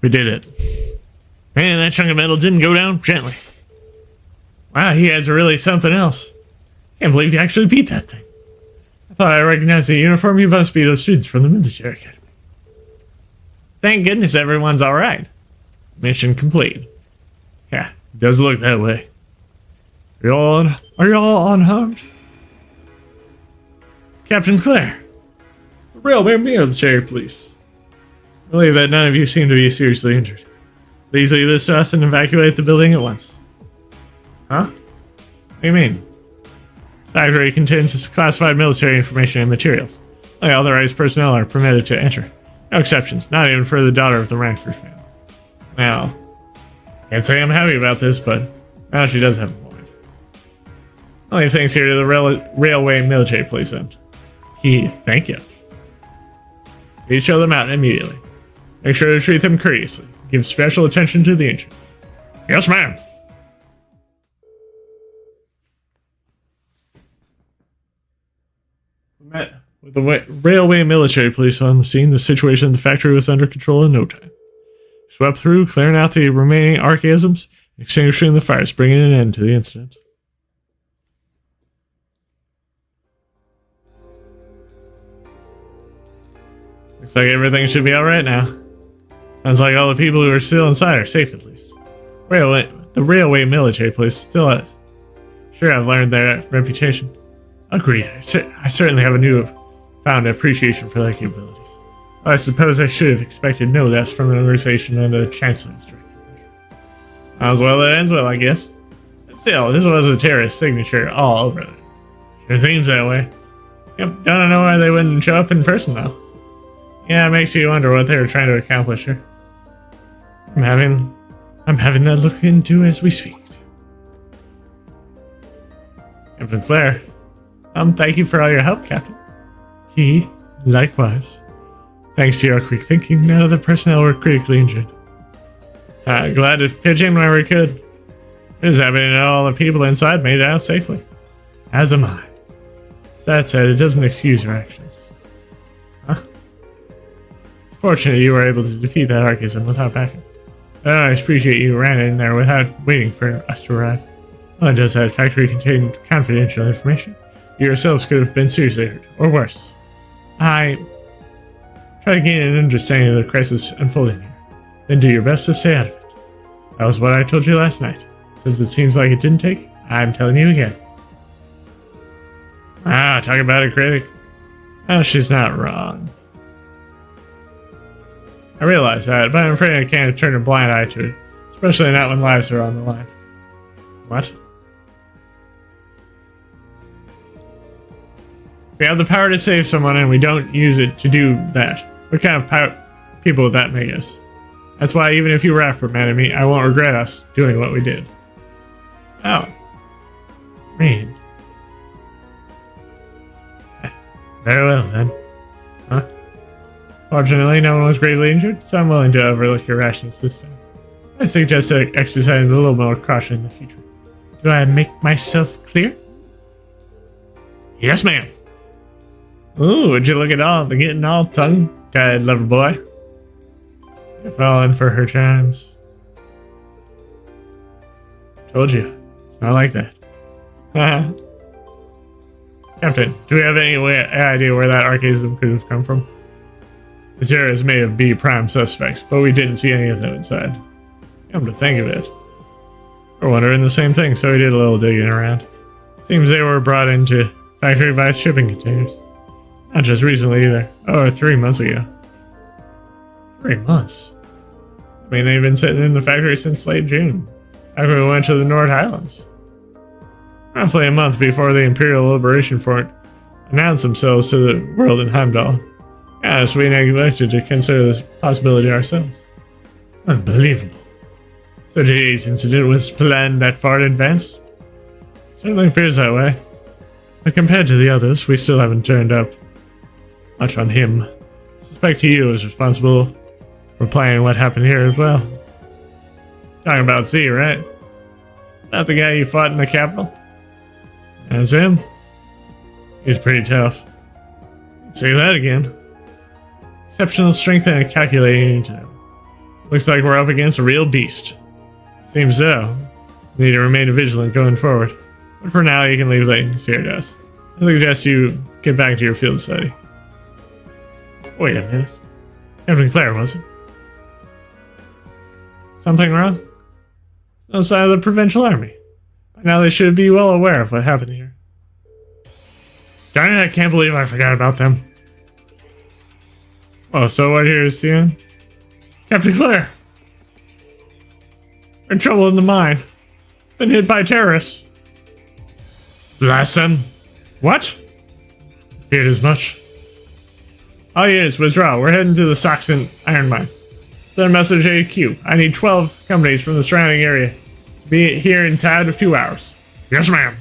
We did it. Man, that chunk of metal didn't go down gently. Wow, you guys are really something else. Can't believe you actually beat that thing. I thought I recognized the uniform. You must be those students from the military academy. Thank goodness everyone's alright. Mission complete. Yeah, it does look that way. Are y'all unharmed? Captain Claire. The railway military police. I believe that none of you seem to be seriously injured. Please leave this to us and evacuate the building at once. Huh? What do you mean? The factory contains classified military information and materials. Only authorized personnel are permitted to enter. No exceptions, not even for the daughter of the Ranford family. Now, can't say I'm happy about this, but now she does have a point. Only thanks here to the railway military police then. Thank you. Please show them out immediately. Make sure to treat them courteously. Give special attention to the injured. Yes, ma'am. Met with the railway military police on the scene. The situation in the factory was under control in no time. Swept through, clearing out the remaining archaisms, extinguishing the fires, bringing an end to the incident. Looks like everything should be alright now. Sounds like all the people who are still inside are safe at least. The railway military police still has. Sure, I've learned their reputation. Agreed. I certainly have a newfound appreciation for their capabilities. I suppose I should have expected no less from an organization under the Chancellor's direction. All's well that ends well, I guess. But still, this was a terrorist signature all over it. Sure seems that way. Yep, don't know why they wouldn't show up in person, though. Yeah, it makes you wonder what they were trying to accomplish here. I'm having that look into as we speak. Captain Claire. Thank you for all your help, Captain. Likewise. Thanks to your quick thinking, none of the personnel were critically injured. Glad to pitch in where we could. It is happening that all the people inside made it out safely. As am I. That said, it doesn't excuse your actions. Huh? Fortunate you were able to defeat that archaism without backing. I appreciate you ran in there without waiting for us to arrive. Well, does that factory contain confidential information? You yourselves could have been seriously hurt, or worse. I try to gain an understanding of the crisis unfolding here, then do your best to stay out of it. That was what I told you last night. Since it seems like it didn't take, I'm telling you again. Ah, talk about a critic. Oh, she's not wrong. I realize that, but I'm afraid I can't turn a blind eye to it. Especially not when lives are on the line. What? We have the power to save someone and we don't use it to do that. What kind of people would that make us? That's why even if you reprimanded me, I won't regret us doing what we did. Oh. Mean. Very well, then. Huh? Fortunately, no one was gravely injured, so I'm willing to overlook your rations this time. I suggest to exercise a little more caution in the future. Do I make myself clear? Yes, ma'am. Ooh, would you look at all the getting all tongue-tied, lover boy? You're falling for her charms. Told you. It's not like that. Captain, do we have any idea where that archaism could have come from? The Zeras may have been prime suspects, but we didn't see any of them inside. Come to think of it. We're wondering the same thing, so we did a little digging around. Seems they were brought into factory by shipping containers. Not just recently either. Oh, 3 months ago. 3 months? I mean, they've been sitting in the factory since late June. After we went to the North Highlands. Roughly a month before the Imperial Liberation Front announced themselves to the world in Heimdall. Yes, we neglected to consider this possibility ourselves. Unbelievable. So today's incident was planned that far in advance? Certainly appears that way. But compared to the others, we still haven't turned up much on him. Suspect he was responsible for planning what happened here as well. Talking about Z, right? Not the guy you fought in the capital? That's him. He's pretty tough. Say that again. Exceptional strength and a calculating time. Looks like we're up against a real beast. Seems so. We need to remain vigilant going forward. But for now, you can leave things here to us. I suggest you get back to your field study. Wait a minute. Captain Claire, was it? Something wrong? No sign of the Provincial Army. By now they should be well aware of what happened here. Darn it, I can't believe I forgot about them. Oh, so what here is seeing? Captain Claire! We're in trouble in the mine. Been hit by terrorists. Blast them. What? Feared as much. All units, withdraw. We're heading to the Saxon iron mine. Send a message to HQ. I need 12 companies from the surrounding area. Be here in time of 2 hours. Yes, ma'am.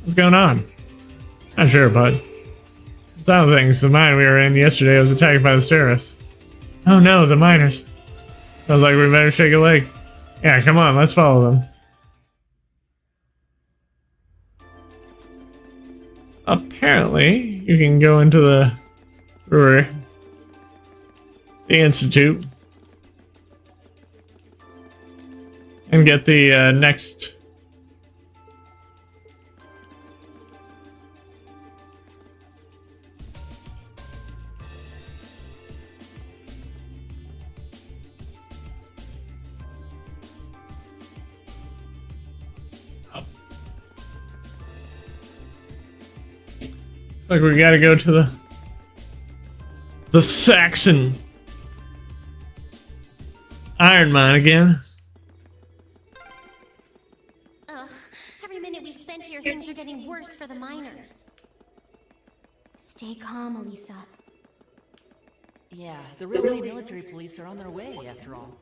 What's going on? Not sure, bud. Some things. The mine we were in yesterday was attacked by the terrorists. Oh no, the miners. Sounds like we better shake a leg. Yeah, come on, let's follow them. Apparently, you can go into the brewery, the institute, and get the next. Looks like we gotta go to the Saxon iron mine again. Ugh, every minute we spend here, things are getting worse for the miners. Stay calm, Elisa. Yeah, the railway military police are on their way, after all.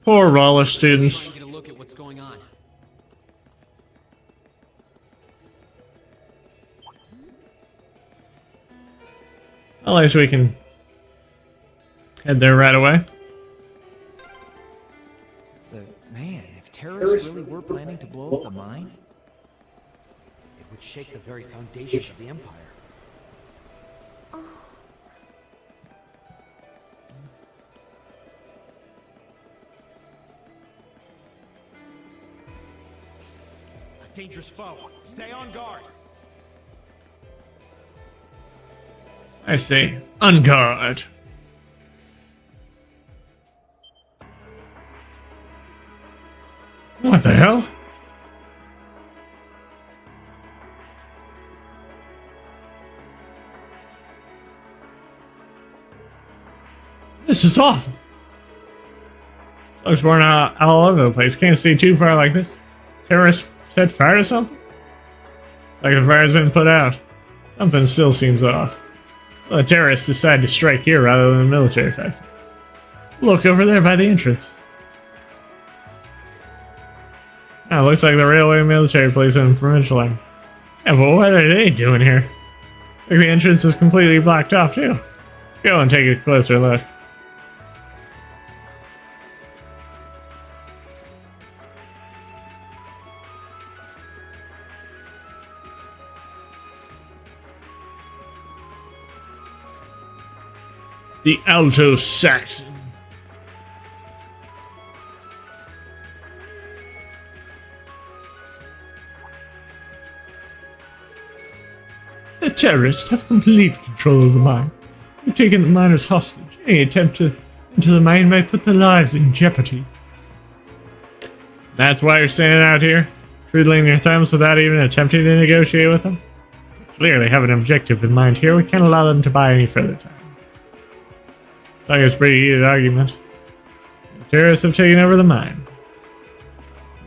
Poor Roller students. Try and get a look at what's going on. At least we can head there right away. But man, if terrorists really were planning to blow up the mine, it would shake the very foundations of the Empire. A dangerous foe. Stay on guard. I say, on guard. What the hell? This is awful. Smoke's pouring out all over the place. Can't see too far like this. Terrorists set fire to something? It's like the fire's been put out. Something still seems off. Well, the terrorists decide to strike here rather than the military factory. Look over there by the entrance. Now, it looks like the railway military place and provincial army. Yeah, but what are they doing here? Looks like the entrance is completely blocked off, too. Go and take a closer look. The Alto Saxon. The terrorists have complete control of the mine. We've taken the miners hostage. Any attempt to enter the mine might put their lives in jeopardy. That's why you're standing out here, twiddling your thumbs without even attempting to negotiate with them? Clearly have an objective in mind here. We can't allow them to buy any further time. It's like it's a pretty heated argument. The terrorists have taken over the mine.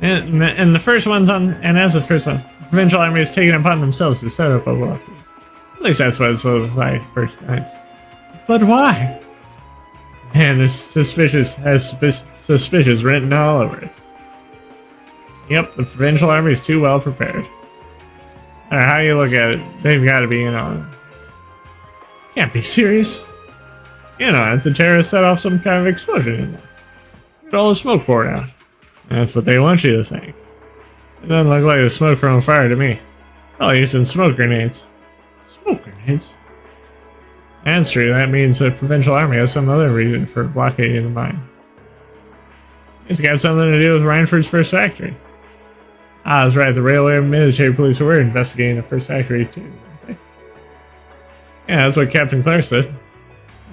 And the first one's on, and as the first one, the provincial army has taken upon themselves to set up a blockade. At least that's what it's looked like first nights. But why? Man, this suspicious written all over it. Yep, the provincial army is too well prepared. How you look at it, they've got to be in on it. Can't be serious. You know, the terrorists set off some kind of explosion in there. Get all the smoke poured out. And that's what they want you to think. It doesn't look like the smoke from a fire to me. Probably using smoke grenades. Smoke grenades? That's true. That means the provincial army has some other reason for blockading the mine. It's got something to do with Reinford's first factory. Ah, that's right. The railway and military police were investigating the first factory too. Okay. Yeah, that's what Captain Clare said.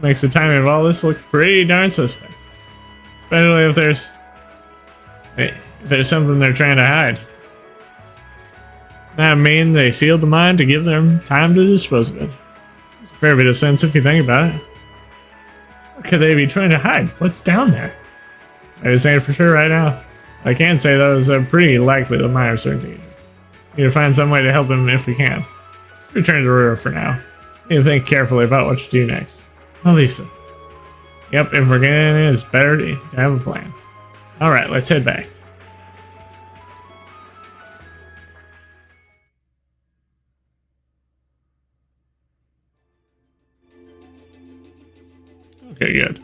Makes the timing of all this look pretty darn suspect. Especially if there's something they're trying to hide. That mean they sealed the mine to give them time to dispose of it. It's a fair bit of sense if you think about it. What could they be trying to hide? What's down there? I'm just saying for sure right now. I can say though it's pretty likely the miners are in danger. Need to find some way to help them if we can. Return to the river for now. Need to think carefully about what to do next. Lisa. Yep, if we're getting in, it's better to have a plan. Alright, let's head back. Okay, good.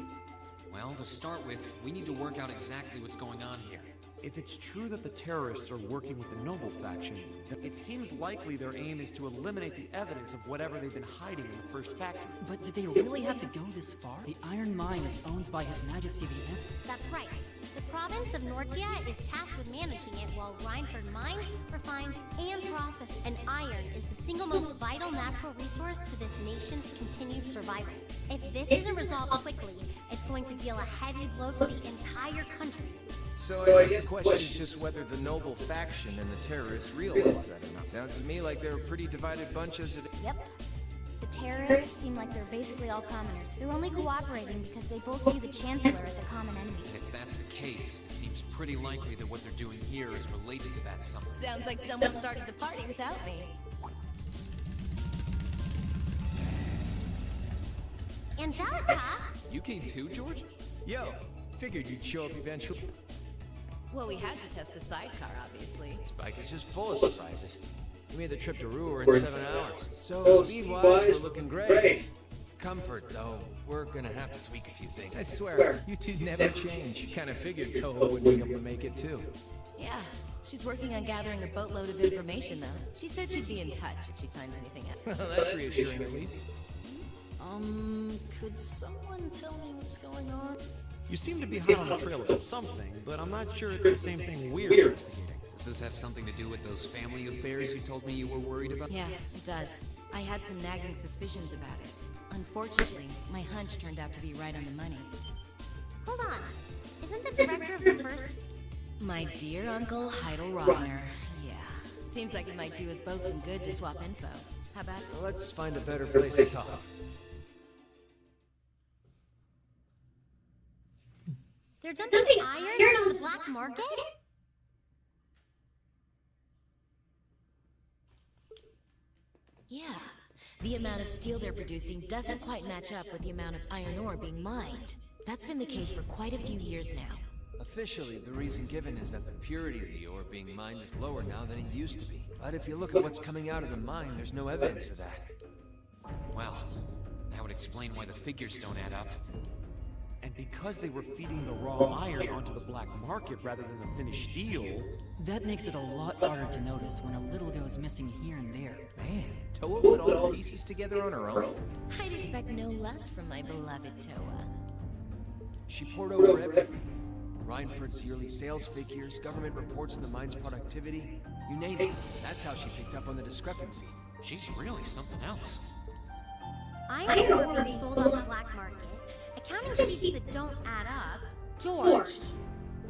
Well, to start with, we need to work out exactly what's going on here. If it's true that the terrorists are working with the Noble faction, then it seems likely their aim is to eliminate the evidence of whatever they've been hiding in the first factory. But did they really have to go this far? The Iron Mine is owned by His Majesty the Emperor. That's right. The province of Nortia is tasked with managing it while Reinford mines, refines, and processes. And iron is the single most vital natural resource to this nation's continued survival. If this isn't resolved quickly, it's going to deal a heavy blow to the entire country. So I guess the question is just whether the Noble faction and the terrorists realize that or not. Sounds to me like they're a pretty divided bunch as it is. Yep. The terrorists seem like they're basically all commoners. They're only cooperating because they both see the Chancellor as a common enemy. And if that's the case, it seems pretty likely that what they're doing here is related to that something. Sounds like someone started the party without me. Angelica? You came too, George? Yo, figured you'd show up eventually. Well, we had to test the sidecar, obviously. Spike is just full of surprises. We made the trip to Ruhr in 7 hours. So speed-wise, we're looking great. Comfort, though, we're gonna have to tweak a few things. I swear, you two never change. Kinda figured Toho would be able to make it too. Yeah, she's working on gathering a boatload of information, though. She said she'd be in touch if she finds anything out. Well, that's reassuring at least. Could someone tell me what's going on? You seem to be hot on the trail of something, but I'm not sure it's the same thing we're investigating. Does this have something to do with those family affairs you told me you were worried about? Yeah, it does. I had some nagging suspicions about it. Unfortunately, my hunch turned out to be right on the money. Hold on. Isn't the director of the first... My dear Uncle Heidel Rodner. Yeah. Seems like it might do us both some good to swap info. How about... Well, let's find a better place to talk. They're dumping iron onto the black market? Yeah. The amount of steel they're producing doesn't quite match up with the amount of iron ore being mined. That's been the case for quite a few years now. Officially, the reason given is that the purity of the ore being mined is lower now than it used to be. But if you look at what's coming out of the mine, there's no evidence of that. Well, that would explain why the figures don't add up. And because they were feeding the raw iron onto the black market rather than the finished steel... That makes it a lot harder to notice when a little goes missing here and there. Man, Toa put all the pieces together on her own? I'd expect no less from my beloved Toa. She poured over everything. Reinford's yearly sales figures, government reports on the mine's productivity, you name it. That's how she picked up on the discrepancy. She's really something else. Iron ore being sold on the black market, accounting sheets that don't add up. George,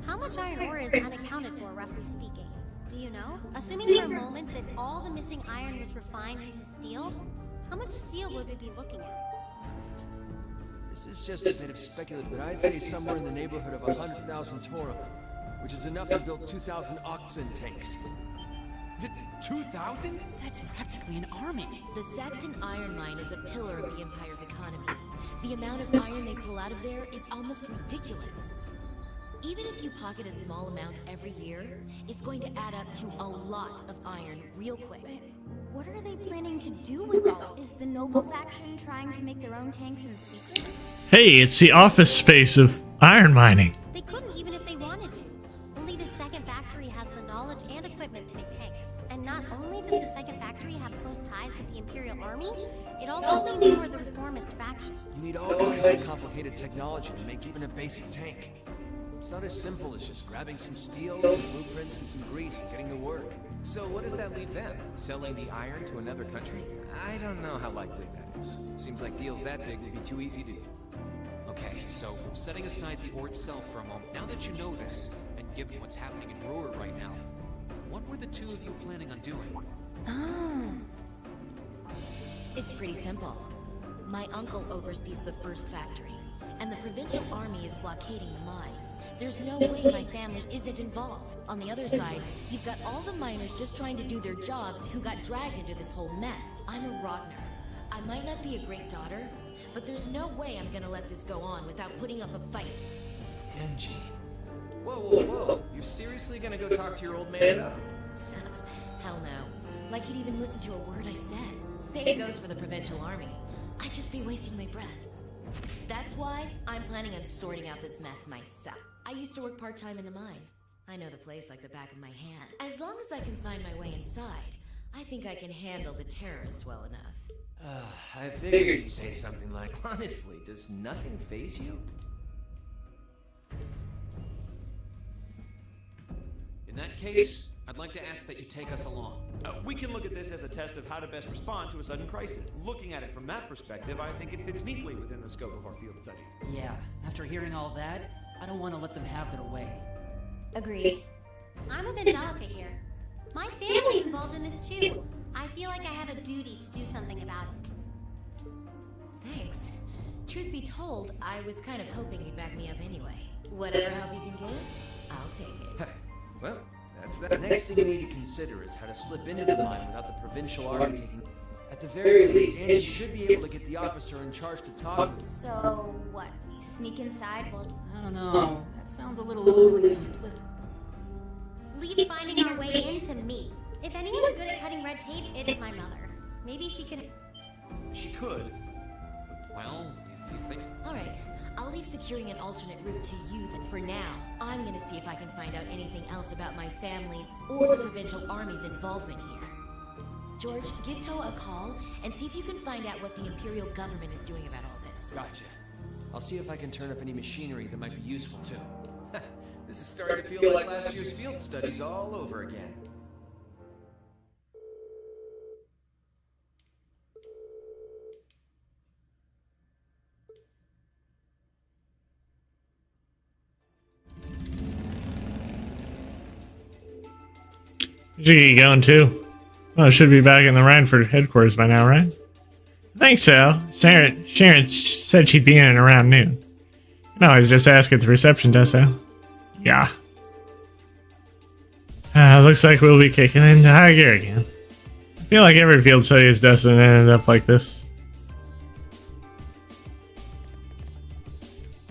how much iron ore is unaccounted for, roughly speaking? Do you know? Assuming for a moment that all the missing iron was refined into steel, how much steel would we be looking at? This is just a bit of speculative, but I'd say somewhere in the neighborhood of 100,000 Torah, which is enough to build 2,000 oxen tanks. 2,000? That's practically an army. The Saxon iron mine is a pillar of the Empire's economy. The amount of iron they pull out of there is almost ridiculous. Even if you pocket a small amount every year, it's going to add up to a lot of iron real quick. What are they planning to do with all? Is the noble faction trying to make their own tanks in secret? Hey, it's the office space of iron mining. They couldn't even if they wanted to. Only the second factory has the knowledge and equipment to make tanks. And not only does the second factory have close ties with the Imperial Army, it also leans toward the reformist faction. You need all kinds of complicated technology to make even a basic tank. It's not as simple as just grabbing some steel, some blueprints, and some grease and getting to work. So what does that leave them? Selling the iron to another country? I don't know how likely that is. Seems like deals that big would be too easy to do. Okay, so setting aside the ore itself for a moment, now that you know this, and given what's happening in Ruhr right now, what were the two of you planning on doing? It's pretty simple. My uncle oversees the first factory, and the provincial army is blockading the mine. There's no way my family isn't involved. On the other side, you've got all the miners just trying to do their jobs who got dragged into this whole mess. I'm a Ragnar. I might not be a great daughter, but there's no way I'm gonna let this go on without putting up a fight. Angie. Whoa. You're seriously gonna go talk to your old man about it? Hell no. Like he'd even listen to a word I said. Same goes for the provincial army. I'd just be wasting my breath. That's why I'm planning on sorting out this mess myself. I used to work part-time in the mine. I know the place like the back of my hand. As long as I can find my way inside, I think I can handle the terrorists well enough. I figured you'd say something like, honestly, does nothing faze you? In that case, I'd like to ask that you take us along. We can look at this as a test of how to best respond to a sudden crisis. Looking at it from that perspective, I think it fits neatly within the scope of our field study. Yeah, after hearing all that, I don't want to let them have their way. Agreed. I'm with Angelica here. My family's involved in this too. I feel like I have a duty to do something about it. Thanks. Truth be told, I was kind of hoping you'd back me up anyway. Whatever help you can give, I'll take it. Well, that's The that. next thing you need to consider is how to slip into the mine without the provincial army taking... At the very least, Angie should be able to get the officer in charge to talk with. So, what? We sneak inside while... I don't know. That sounds a little overly simplistic. Leave finding our way into me. If anyone's good at cutting red tape, it's my mother. Maybe she can... She could. Well, if you think... Alright, I'll leave securing an alternate route to you then. For now, I'm gonna see if I can find out anything else about my family's or the provincial army's involvement here. George, give Toa a call and see if you can find out what the Imperial government is doing about all this. Gotcha. I'll see if I can turn up any machinery that might be useful too. This is starting to feel like last year's field studies all over again. Where'd you get going to? Well, it should be back in the Reinford headquarters by now, right? I think so. Sharon said she'd be in at around noon. No, I was just asking at the reception desk, though. Yeah. Looks like we'll be kicking into high gear again. I feel like every field study is destined to end up like this.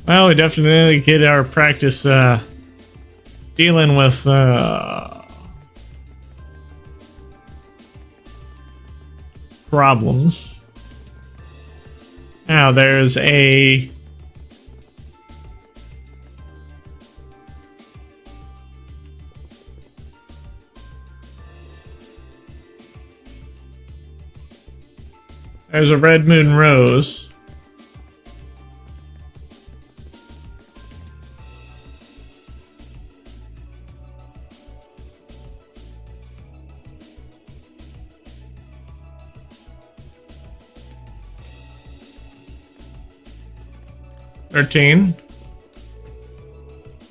Well, we definitely get our practice dealing with problems. Now there's a Red Moon Rose.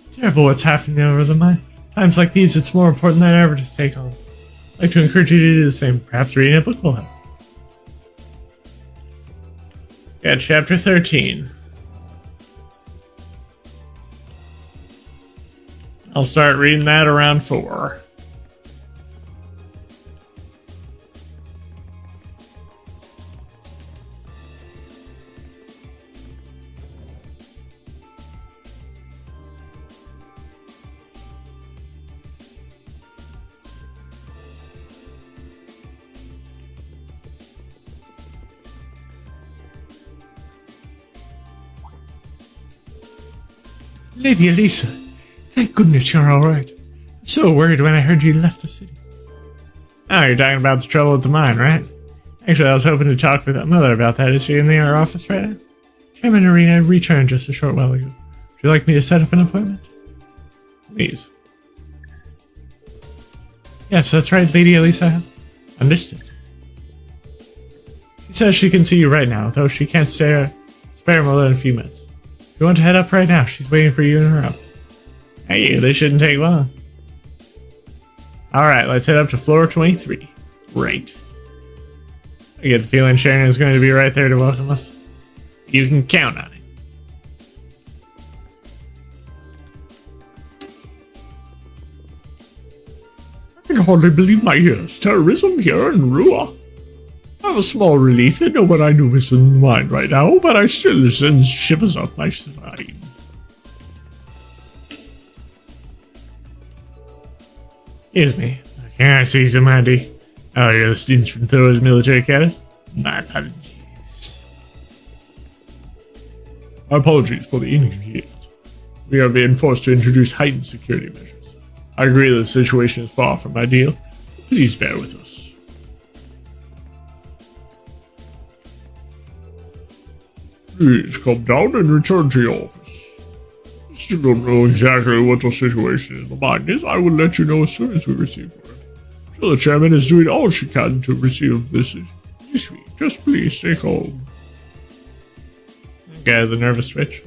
It's terrible what's happening over the mine. Times like these, it's more important than ever to stay calm. I'd like to encourage you to do the same. Perhaps reading a book will help. Yeah, chapter 13. I'll start reading that around 4. Lady Elisa, thank goodness you're alright. I was so worried when I heard you left the city. Oh, you're talking about the trouble at the mine, right? Actually, I was hoping to talk with Mother about that. Is she in our office right now? Chairman Arena returned just a short while ago. Would you like me to set up an appointment? Please. Yes, that's right, Lady Elisa has. Understood. She says she can see you right now, though she can't spare more than a few minutes. If you want to head up right now, she's waiting for you in her office. Hey, this shouldn't take long. Alright, let's head up to floor 23. Right. I get the feeling Sharon is going to be right there to welcome us. You can count on it. I can hardly believe my ears. Terrorism here in Rua. I have a small relief that no one I knew is in mind right now, but I still send shivers up my spine. Excuse me. Can I see some handy? Oh, you're the students from Thor's Military Academy? My apologies. My apologies for the inconvenience. We are being forced to introduce heightened security measures. I agree that the situation is far from ideal. Please bear with us. Please come down and return to your office. I still don't know exactly what the situation in the mine is. I will let you know as soon as we receive word. I'm sure the chairman is doing all she can to receive this week. Just please stay calm. That guy has a nervous switch.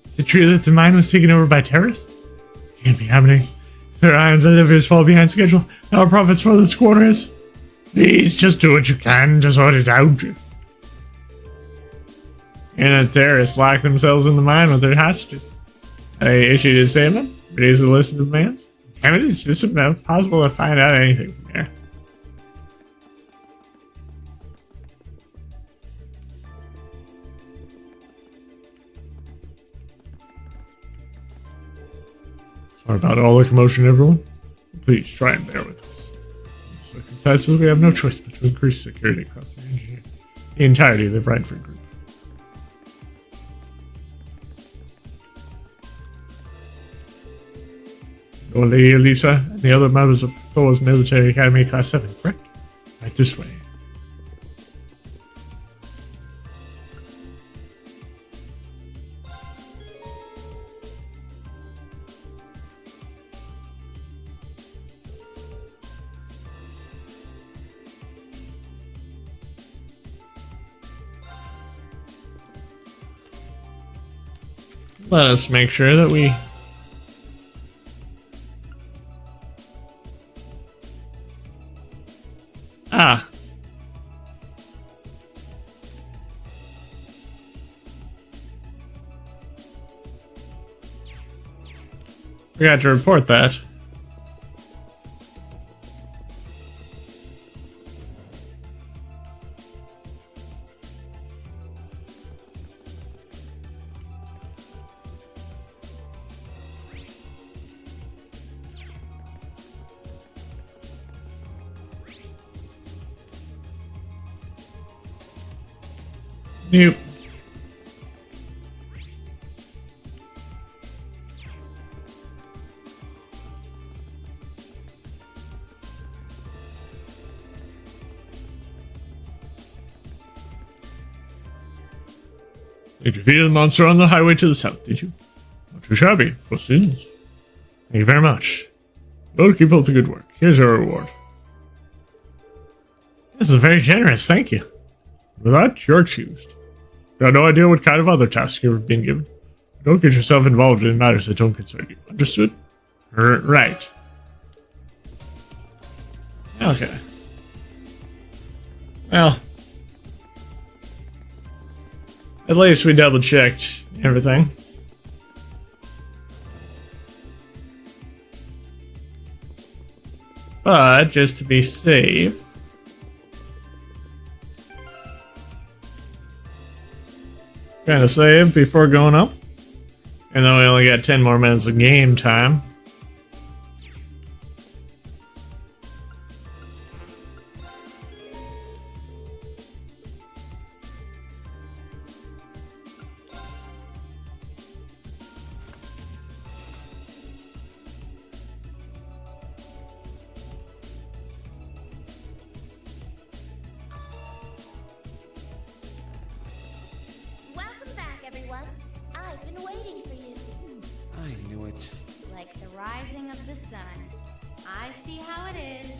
Is it true that the mine was taken over by terrorists? It can't be happening. If their iron deliveries fall behind schedule, our profits for this quarter is. Please just do what you can to sort it out. And the terrorists locked themselves in the mine with their hostages. They issued a statement, raised a list of demands. Damn it, it's just impossible to find out anything from here. Sorry about all the commotion, everyone. Please try and bear with us. In circumstances, we have no choice but to increase security across the entirety of the Brightford group. Lady Elisa and the other members of Thor's Military Academy Class 7, correct? Right this way. Let us make sure that we Forgot to report that. Nope. You defeated the monster on the highway to the south, did you? Not too shabby for sins. Thank you very much. Well, keep up the good work. Here's your reward. This is very generous, thank you. With that, you're excused. You have no idea what kind of other tasks you've been given. Don't get yourself involved in matters that don't concern you. Understood? Right. Okay. Well, at least we double checked everything. But just to be safe, kind of save before going up. And then we only got 10 more minutes of game time. Welcome back, everyone. I've been waiting for you. I knew it. Like the rising of the sun. I see how it is.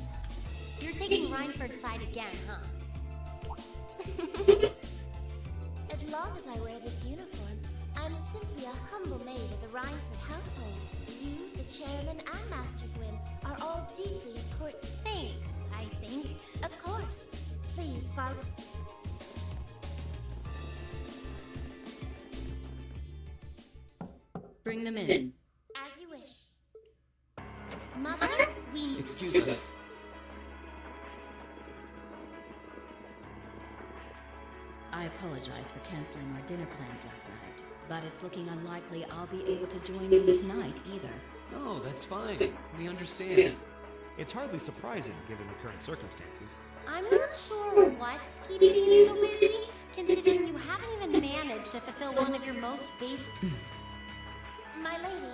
You're taking Reinford's side again, huh? As long as I wear this uniform, I'm simply a humble maid of the Reinford household. You, the chairman, and Master Gwyn are all deeply important. Thanks, I think. Of course. Please follow. Bring them in. As you wish. Mother, we... Excuse us. I apologize for canceling our dinner plans last night, but it's looking unlikely I'll be able to join you tonight either. No, that's fine. We understand. It's hardly surprising given the current circumstances. I'm not sure what's keeping you so busy, considering you haven't even managed to fulfill one of your most basic... My lady,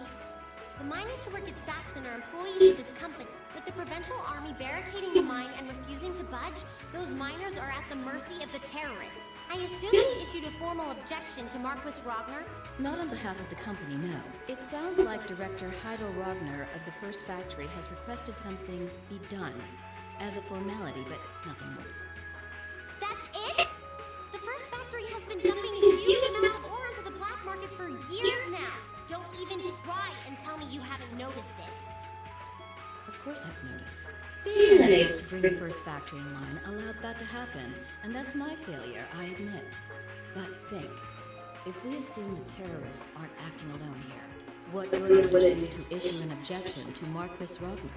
the miners who work at Saxon are employees of this company. With the Provincial Army barricading the mine and refusing to budge, those miners are at the mercy of the terrorists. I assume you issued a formal objection to Marquis Ragnar? Not on behalf of the company, no. It sounds like Director Heidel Ragnar of the First Factory has requested something be done as a formality, but nothing more. That's it? The First Factory has been dumping huge amounts of ore into the black market for years now. Don't even try and tell me you haven't noticed it. Of course I've noticed. Being unable to bring the First Factory in line allowed that to happen, and that's my failure, I admit. But think, if we assume the terrorists aren't acting alone here, what good would it do to issue an objection to Marquis Ragnar?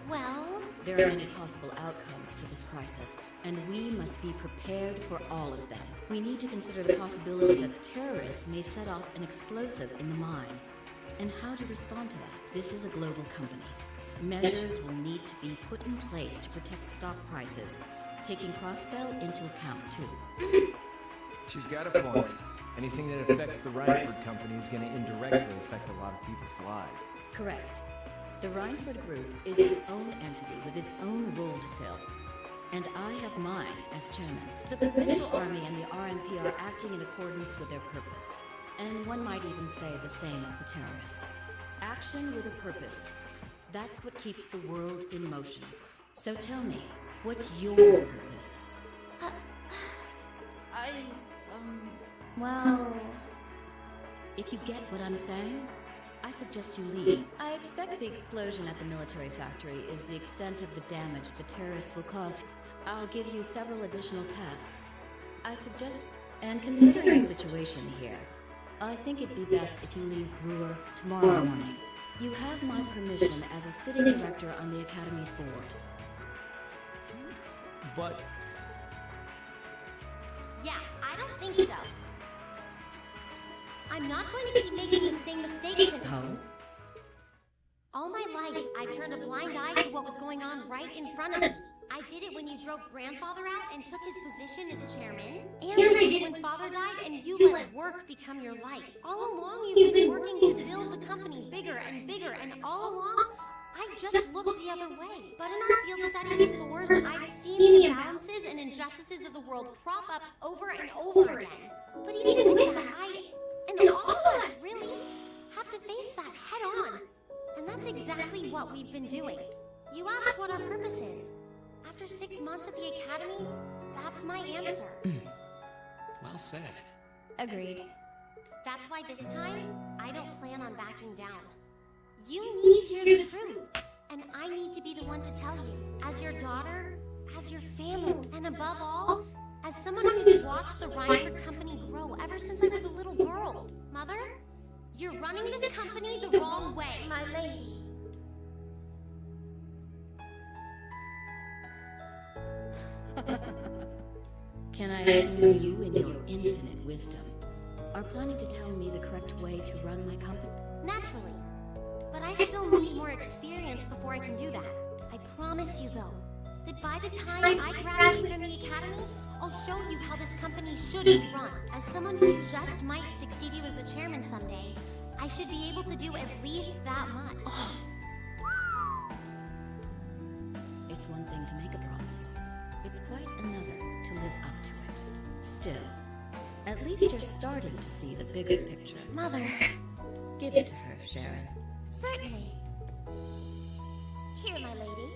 Well... There are many possible outcomes to this crisis, and we must be prepared for all of them. We need to consider the possibility that the terrorists may set off an explosive in the mine, and how to respond to that. This is a global company. Measures will need to be put in place to protect stock prices, taking Crossbell into account too. She's got a point. Anything that affects the Reinford company is going to indirectly affect a lot of people's lives. Correct. The Reinford Group is its own entity with its own role to fill. And I have mine as chairman. The Provincial Army and the RMP are acting in accordance with their purpose. And one might even say the same of the terrorists. Action with a purpose. That's what keeps the world in motion. So tell me, what's your purpose? Well... If you get what I'm saying, I suggest you leave. I expect the explosion at the military factory is the extent of the damage the terrorists will cause. I'll give you several additional tasks. I suggest, and considering the situation here, I think it'd be best if you leave Ruhr tomorrow morning. You have my permission as a sitting director on the Academy's board. But Yeah, I don't think so. I'm not going to keep making the same mistakes. Oh? All my life, I've turned a blind eye to what was going on right in front of me. I did it when you drove grandfather out and took his position as chairman. And I did it when father died and you let work become your life. All along, you've been working to build the company bigger, and all along, I just looked the other way. But in our field studies stores, I've seen the imbalances and injustices of the world crop up over and over again. But even with that, and all of us really have to face that head on. And that's exactly what we've been doing. You asked what our purpose is. After 6 months at the Academy, that's my answer. Well said. Agreed. That's why this time, I don't plan on backing down. You need to hear the truth, and I need to be the one to tell you. As your daughter, as your family, and above all, as someone who's watched the Rhineford Company grow ever since I was a little girl. Mother, you're running this company the wrong way, my lady. Can I assume you, in your infinite wisdom, are planning to tell me the correct way to run my company? Naturally. But I still need more experience before I can do that. I promise you, though, that by the time I graduate from the Academy, I'll show you how this company should be run. As someone who just might succeed you as the chairman someday, I should be able to do at least that much. It's one thing to make a promise. It's quite another to live up to it. Still, at least you're starting to see the bigger picture. Mother. Give it to her, Sharon. Certainly. Here, my lady.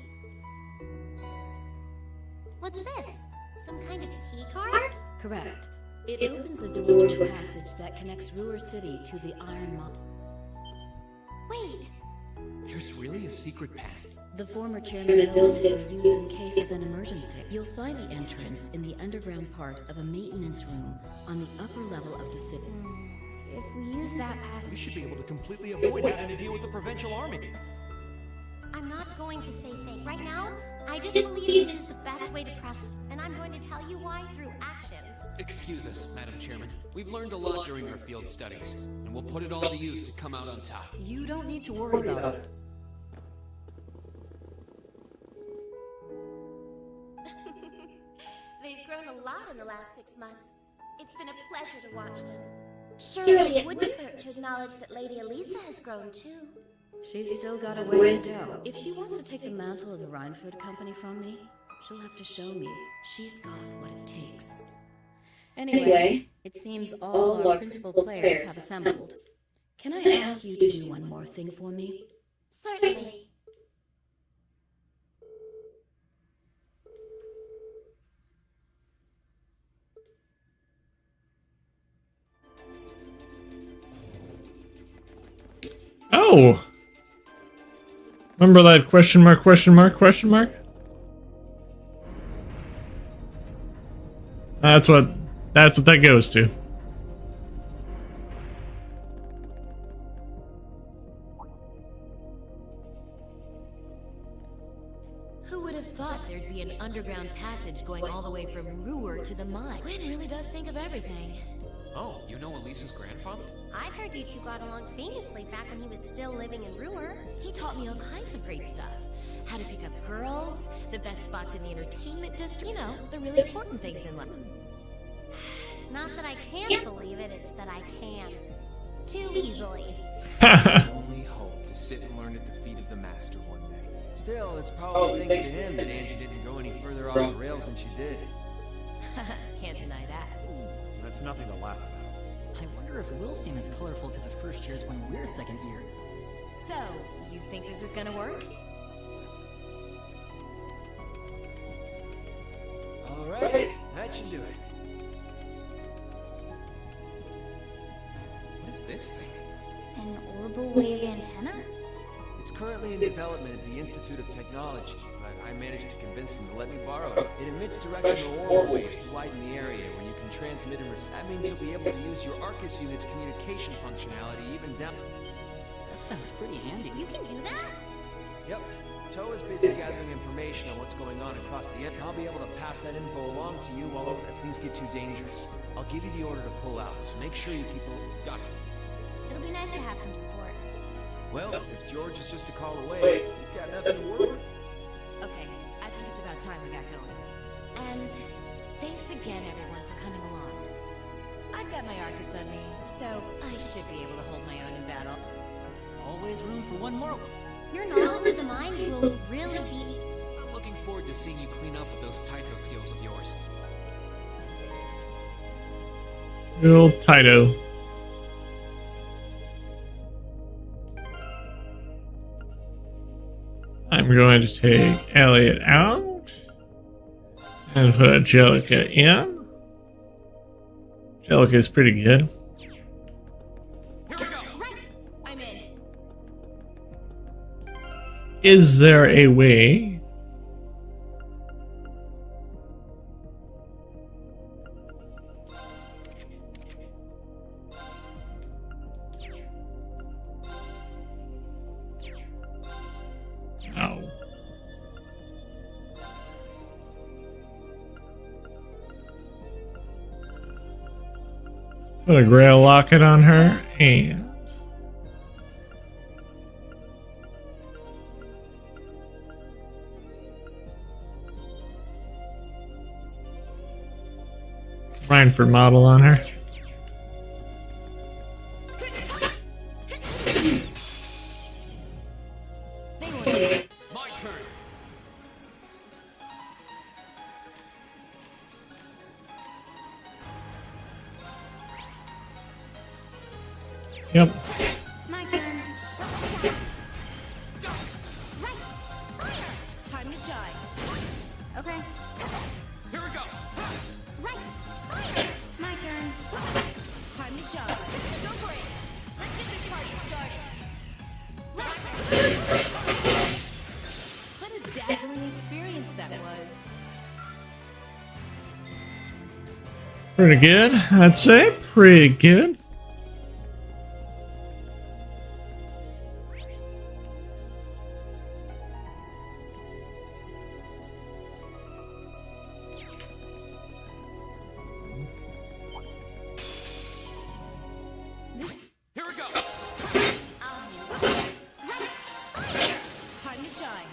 What's this? Some kind of key card? Correct. It opens the door to a passage that connects Ruhr City to the Iron Mine. Wait. There's really a secret passage. The former chairman built it for use in case of an emergency. You'll find the entrance in the underground part of a maintenance room on the upper level of the city. If we use that path, we should be able to completely avoid having to deal with the Provincial Army. I'm not going to say things. Right now, I just believe this is the best way to prosper, and I'm going to tell you why through actions. Excuse us, Madam Chairman. We've learned a lot during our field studies, and we'll put it all to use to come out on top. You don't need to worry about it. They've grown a lot in the last 6 months. It's been a pleasure to watch them. Surely it wouldn't hurt to acknowledge that Lady Elisa has grown too. She's still got a ways to go. If she wants to take the mantle of the Rhineford Company from me, she'll have to show me she's got what it takes. Anyway, it seems all our principal players have assembled. Can I ask you to do one more thing for me? Certainly. Oh! Remember that question mark, question mark, question mark? That's what that goes to. Who would have thought there'd be an underground passage going all the way from Ruhr to the mine? Quinn really does think of everything. Oh, you know Elisa's grandfather? I've heard you two got along famously back when he was still living in Ruhr. He taught me all kinds of great stuff. How to pick up girls, the best spots in the entertainment district, you know, the really important things in life. It's not that I can't believe it, it's that I can. Too easily. Only hope to sit and learn at the feet of the master one day. Still, it's probably thanks to him that Angie didn't go any further off the rails than she did. Can't deny that. That's nothing to laugh about. I wonder if we'll seem as colorful to the first years when we're second year. So, you think this is gonna work? Alright, that should do it. What is this thing? An orbital wave antenna? It's currently in development at the Institute of Technology, but I managed to convince them to let me borrow it. It emits directional orb waves to widen the area where you can transmit and receive. That means you'll be able to use your Arcus unit's communication functionality even down. That's Sounds pretty handy. You can do that? Yep. Toe is busy gathering information on what's going on across the end. I'll be able to pass that info along to you while over if things get too dangerous. I'll give you the order to pull out, so make sure you keep a... Got it. It'll be nice to have some support. Well, if George is just a call away, you've got nothing to worry about. Okay, I think it's about time we got going. And thanks again, everyone, for coming along. I've got my Arcus on me, so I should be able to hold my own in battle. Always room for one more. Your knowledge of the mine will really be... I'm looking forward to seeing you clean up with those Taito skills of yours. Good old Taito. I'm going to take Elliot out and put Angelica in. Angelica's pretty good. Here we go! Right! I'm in. Is there a way oh. Put a grail locket on her and Rhineford model on her. My turn! Yep. My turn. Right! Fire! Time to shine. Okay. Here we go! Right! Fire! My turn. Time to shine. Go for it! Let's get this party started. Right! What a dazzling experience that was. Pretty good, I'd say. Pretty good. Here we go! Right! Fire! Time to shine.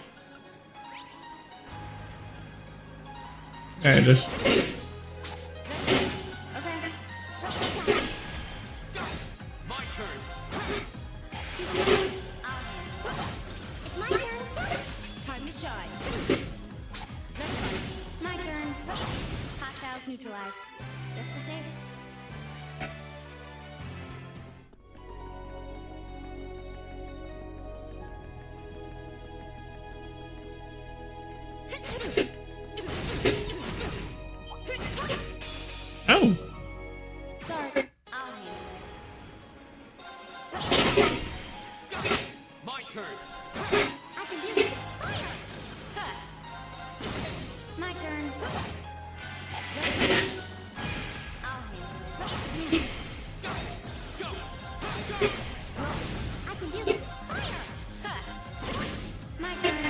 Yeah, just Okay. My turn! It's my turn. Time to shine. My turn. Hostiles neutralized. Just for safe. oh. Sorry. I'll handle My turn! I can do this. My turn. I'll handle it. I can do this. My turn.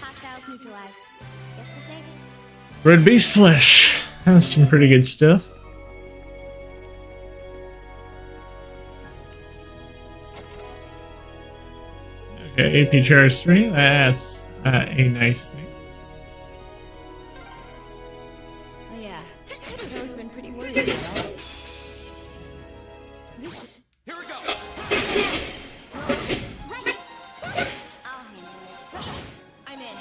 Hostiles neutralized. Guess we're safe. Red Beast Flesh. That's some pretty good stuff. Okay, AP charge 3. That's a nice thing. Oh yeah, Joe's been pretty worried about it. This Here we go! Right. I'll handle it. I'm in.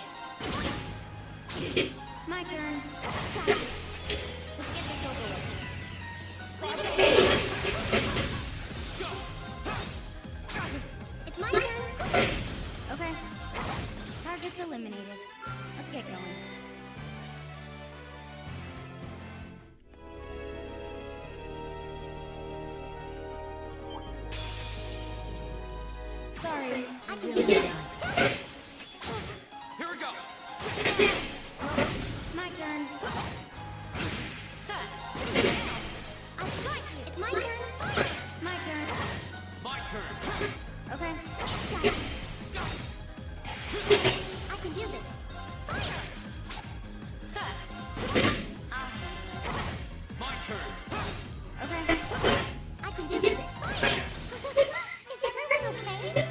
My turn. Let's get this over with. It's my turn. Okay. Target's eliminated. Let's get going. Sorry, I can really do this. not. Here we go! My turn. I've got you. It's my turn. My turn. My turn! Okay. My turn. Okay. I can do this. Is everyone okay?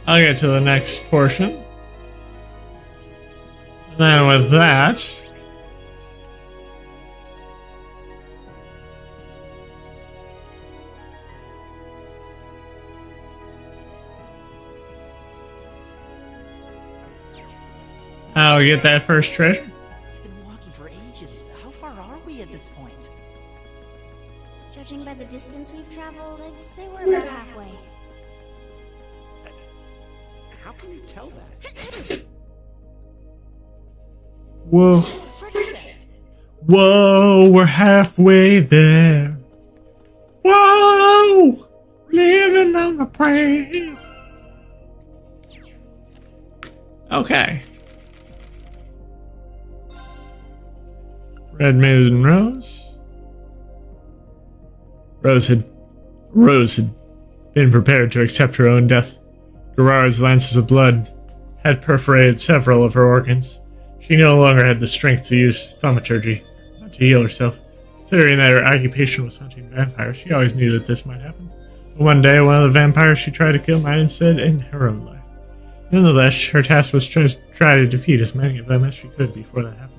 I'll get to the next portion. And then with that, I'll get that first treasure. We've been walking for ages. How far are we at this point? Judging by the distance we've traveled, I'd say we're about halfway. How can you tell that? Whoa. Whoa, we're halfway there. Whoa! Living on the prayer. Okay. Red Maiden Rose. Rose had been prepared to accept her own death. Gerard's lances of blood had perforated several of her organs. She no longer had the strength to use thaumaturgy to heal herself. Considering that her occupation was hunting vampires, she always knew that this might happen. But one day, one of the vampires she tried to kill might instead end her own life. Nonetheless, her task was to try to defeat as many of them as she could before that happened.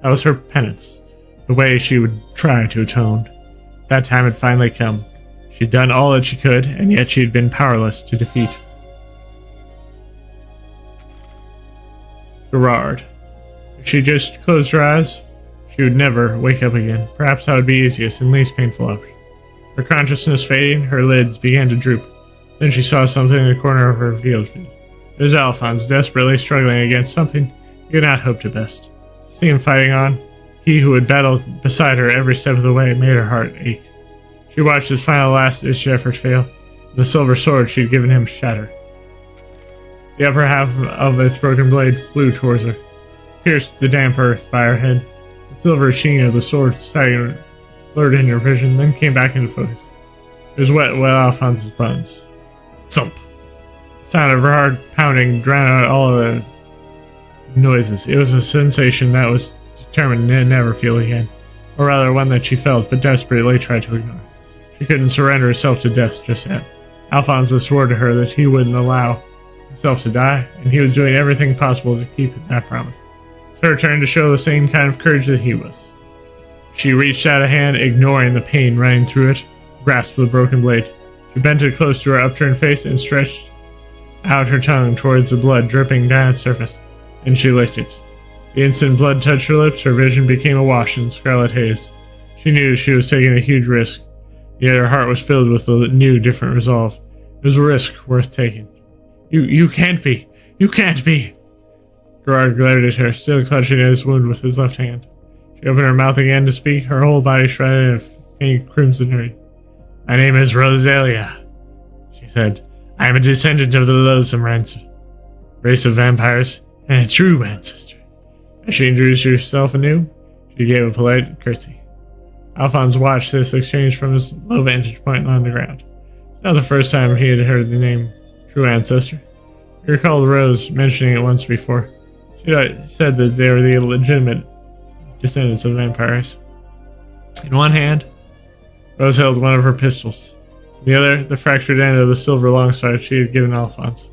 That was her penance, the way she would try to atone. That time had finally come. She'd done all that she could, and yet she had been powerless to defeat Gerard. If she just closed her eyes, she would never wake up again. Perhaps that would be easiest and least painful option. Her consciousness fading, her lids began to droop. Then she saw something in the corner of her field view. It was Alphonse, desperately struggling against something he could not hope to best. To see him fighting on, he who had battled beside her every step of the way, made her heart ache. She watched his final last-ditch effort fail, and the silver sword she had given him shatter. The upper half of its broken blade flew towards her, pierced the damp earth by her head. The silver sheen of the sword blurred in her vision, then came back into focus. It was wet Alphonse's buttons. Thump! The sound of her heart pounding drowned out all of the noises. It was a sensation that was determined to never feel again, or rather one that she felt but desperately tried to ignore. She couldn't surrender herself to death just yet. Alphonse swore to her that he wouldn't allow himself to die, and he was doing everything possible to keep that promise. It's her turn to show the same kind of courage that he was. She reached out a hand, ignoring the pain running through it, grasped the broken blade. She bent it close to her upturned face and stretched out her tongue towards the blood dripping down its surface, and she licked it. The instant blood touched her lips, her vision became awash in scarlet haze. She knew she was taking a huge risk, yet her heart was filled with a new, different resolve. It was a risk worth taking. You can't be! You can't be! Gerard glared at her, still clutching at his wound with his left hand. She opened her mouth again to speak, her whole body shrouded in a faint crimson ring. "My name is Rosalia," she said. "I am a descendant of the loathsome race of vampires, and a true ancestor." As she introduced herself anew, she gave a polite curtsy. Alphonse watched this exchange from his low vantage point on the ground. Not the first time he had heard the name True Ancestor. He recalled Rose mentioning it once before. She said that they were the legitimate descendants of vampires. In one hand, Rose held one of her pistols. In the other, the fractured end of the silver longsword she had given Alphonse.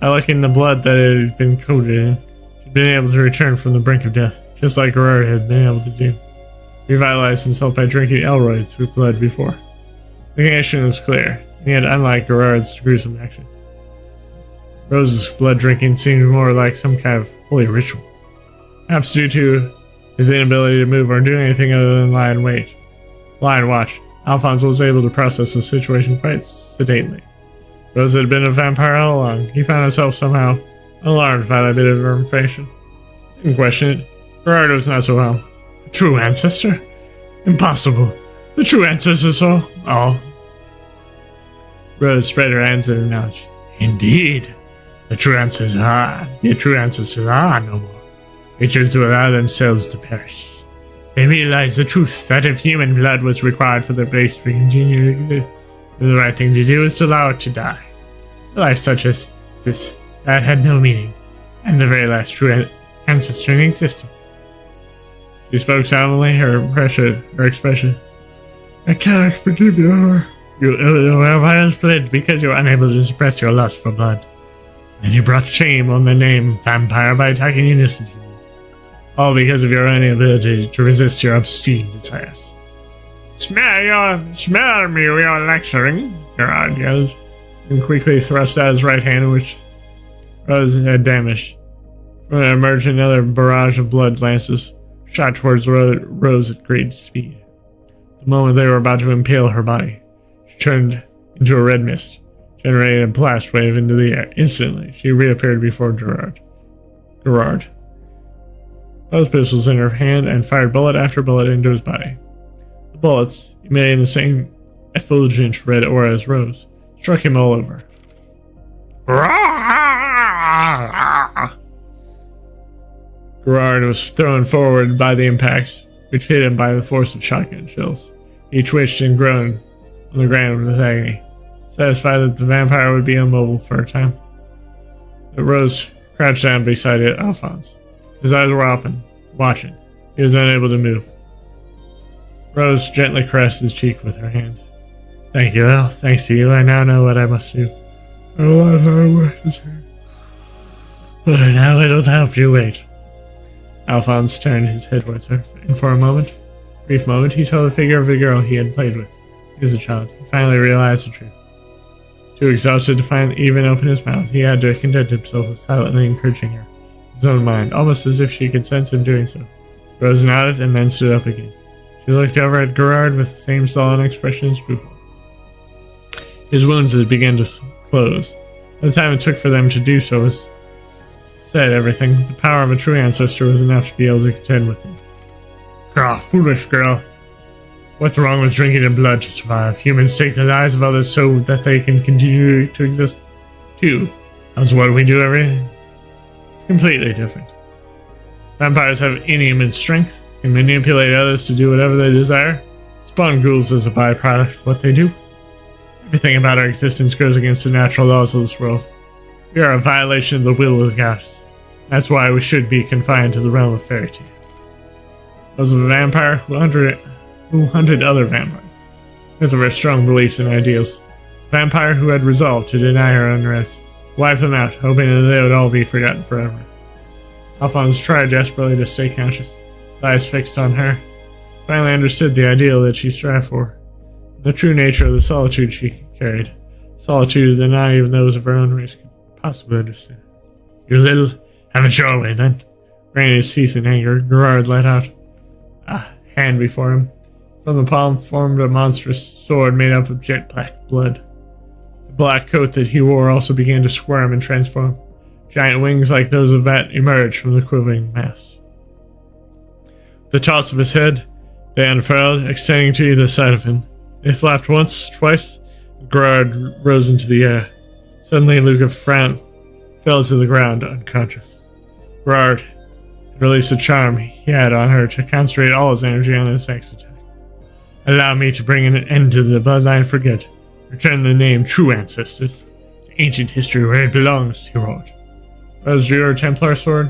By licking the blood that it had been coated in, she'd been able to return from the brink of death, just like Gerard had been able to do. Revitalized himself by drinking Elroyd's with blood before. The connection was clear, and yet unlike Gerard's gruesome action. Rose's blood drinking seemed more like some kind of holy ritual. Perhaps due to his inability to move or do anything other than lie and wait. Lie and watch. Alphonse was able to process the situation quite sedately. Rose had been a vampire all along. He found himself somehow alarmed by that bit of information. Didn't question it. Gerard was not so wrong. A true ancestor? Impossible. The true ancestors all. Rose spread her hands in acknowledgement. Indeed. The true ancestors are no more. Creatures who allow themselves to perish. They realize the truth that if human blood was required for their base to continue to exist, the right thing to do is to allow it to die. A life such as this that had no meaning. I'm the very last true ancestor in existence. She spoke solemnly, her expression. I cannot forgive you. You have fled because you were unable to suppress your lust for blood. And you brought shame on the name vampire by attacking innocent humans. All because of your inability to resist your obscene desires. Smell me, you're lecturing, Gerard yelled, and quickly thrust out his right hand, which Rose had damaged. From it emerged another barrage of blood lances, shot towards Rose at great speed. The moment they were about to impale her body, she turned into a red mist, generating a blast wave into the air. Instantly, she reappeared before Gerard. Both pistols in her hand and fired bullet after bullet into his body. The bullets, emitting the same effulgent red aura as Rose, struck him all over. Gerard was thrown forward by the impacts, which hit him by the force of shotgun shells. He twitched and groaned on the ground with agony, satisfied that the vampire would be immobile for a time. But Rose crouched down beside Alphonse. His eyes were open, watching. He was unable to move. Rose gently caressed his cheek with her hand. Thank you, Al. Thanks to you, I now know what I must do. A lot of hard work to do. But now it'll help you wait. Alphonse turned his head towards her, and for a brief moment, he saw the figure of the girl he had played with. He was a child. He finally realized the truth. Too exhausted to even open his mouth, he had to content himself with silently encouraging her. His own mind, almost as if she could sense him doing so. Rose nodded and then stood up again. She looked over at Gerard with the same sullen expression as before. His wounds had begun to close. By the time it took for them to do so said everything. The power of a true ancestor was enough to be able to contend with him. Ah, foolish girl. What's wrong with drinking the blood to survive? Humans take the lives of others so that they can continue to exist too. That's what we do everything. It's completely different. Vampires have inhuman strength, can manipulate others to do whatever they desire, spawn ghouls as a byproduct of what they do. Everything about our existence goes against the natural laws of this world. We are a violation of the will of the gods. That's why we should be confined to the realm of fairy tales. Those of a vampire who hunted other vampires, because of her strong beliefs and ideals. A vampire who had resolved to deny her unrest, wipe them out, hoping that they would all be forgotten forever. Alphonse tried desperately to stay conscious, his eyes fixed on her. Finally understood the ideal that she strived for, the true nature of the solitude she carried, solitude that not even those of her own race could possibly understand. You little, have it your way then. Grinding his teeth in anger, Gerard let out a hand before him. From the palm formed a monstrous sword made up of jet black blood. The black coat that he wore also began to squirm and transform. Giant wings like those of Vat emerged from the quivering mass. The toss of his head, they unfurled, extending to either side of him. They flapped once, twice. Gerard rose into the air. Suddenly, Luca frowned, fell to the ground, unconscious. Gerard released the charm he had on her to concentrate all his energy on his next attack. Allow me to bring an end to the bloodline for good. Return the name True Ancestors to ancient history where it belongs, he roared. Rose drew her Templar sword,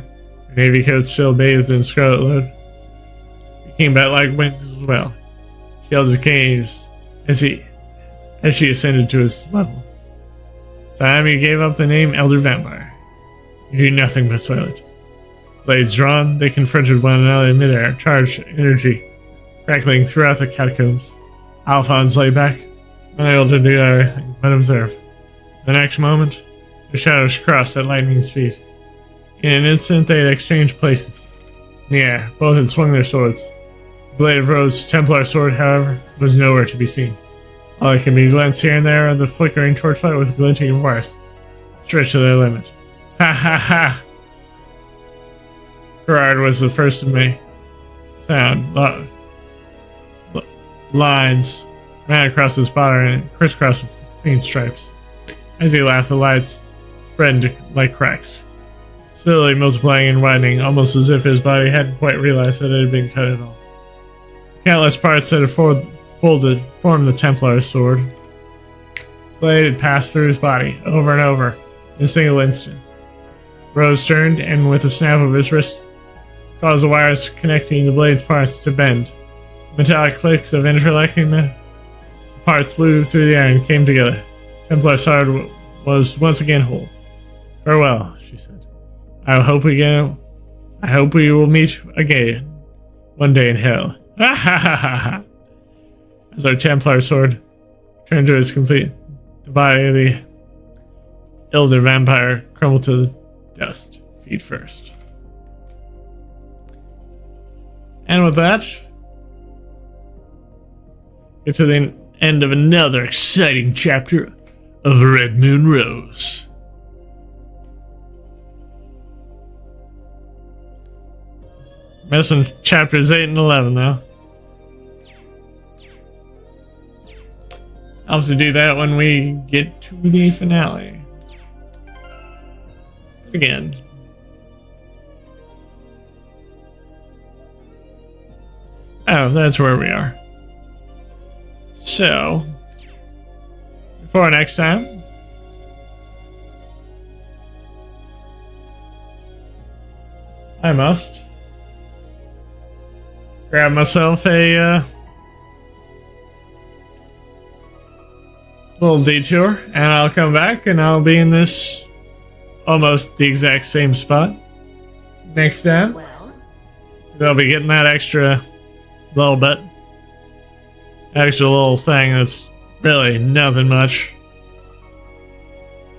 her navy coat still bathed in scarlet blood. He came back like wings as well. She held his canes as she ascended to his level. This time he gave up the name Elder Vampire. He did nothing but silent. Blades drawn, they confronted one another in midair, charged energy crackling throughout the catacombs. Alphonse lay back, unable to do anything but observe. The next moment, the shadows crossed at lightning speed. In an instant, they had exchanged places. In the air, both had swung their swords. The blade of Rose's Templar sword, however, was nowhere to be seen. All that could be glanced here and there of the flickering torchlight was glinting of wires, stretched to their limit. Ha ha ha! Gerard was the first to make sound. Lines ran across his body and crisscrossed with faint stripes. As he laughed, the lights spread like cracks, slowly multiplying and widening, almost as if his body hadn't quite realized that it had been cut at all. Countless parts that had formed the Templar's sword. Blade had passed through his body over and over in a single instant. Rose turned, and with a snap of his wrist, caused the wires connecting the blade's parts to bend. Metallic clicks of interlocking the parts flew through the air and came together. Templar sword was once again whole. Farewell, she said. I hope we will meet again one day in hell. Ha ha ha ha ha. As our Templar sword turned to its complete, the body of the elder vampire crumbled to dust, feet first. And with that, get to the end of another exciting chapter of Red Moon Rose. Missing chapters 8 and 11 though. I'll have to do that when we get to the finale. Again. Oh, that's where we are. So, before next time, I must grab myself a little detour, and I'll come back and I'll be in this almost the exact same spot next time. Well, They'll be getting that extra little bit. Extra little thing that's really nothing much.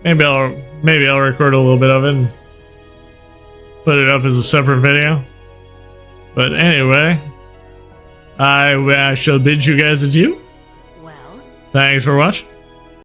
Maybe I'll record a little bit of it and put it up as a separate video. But anyway, I shall bid you guys adieu. well. Thanks for watching.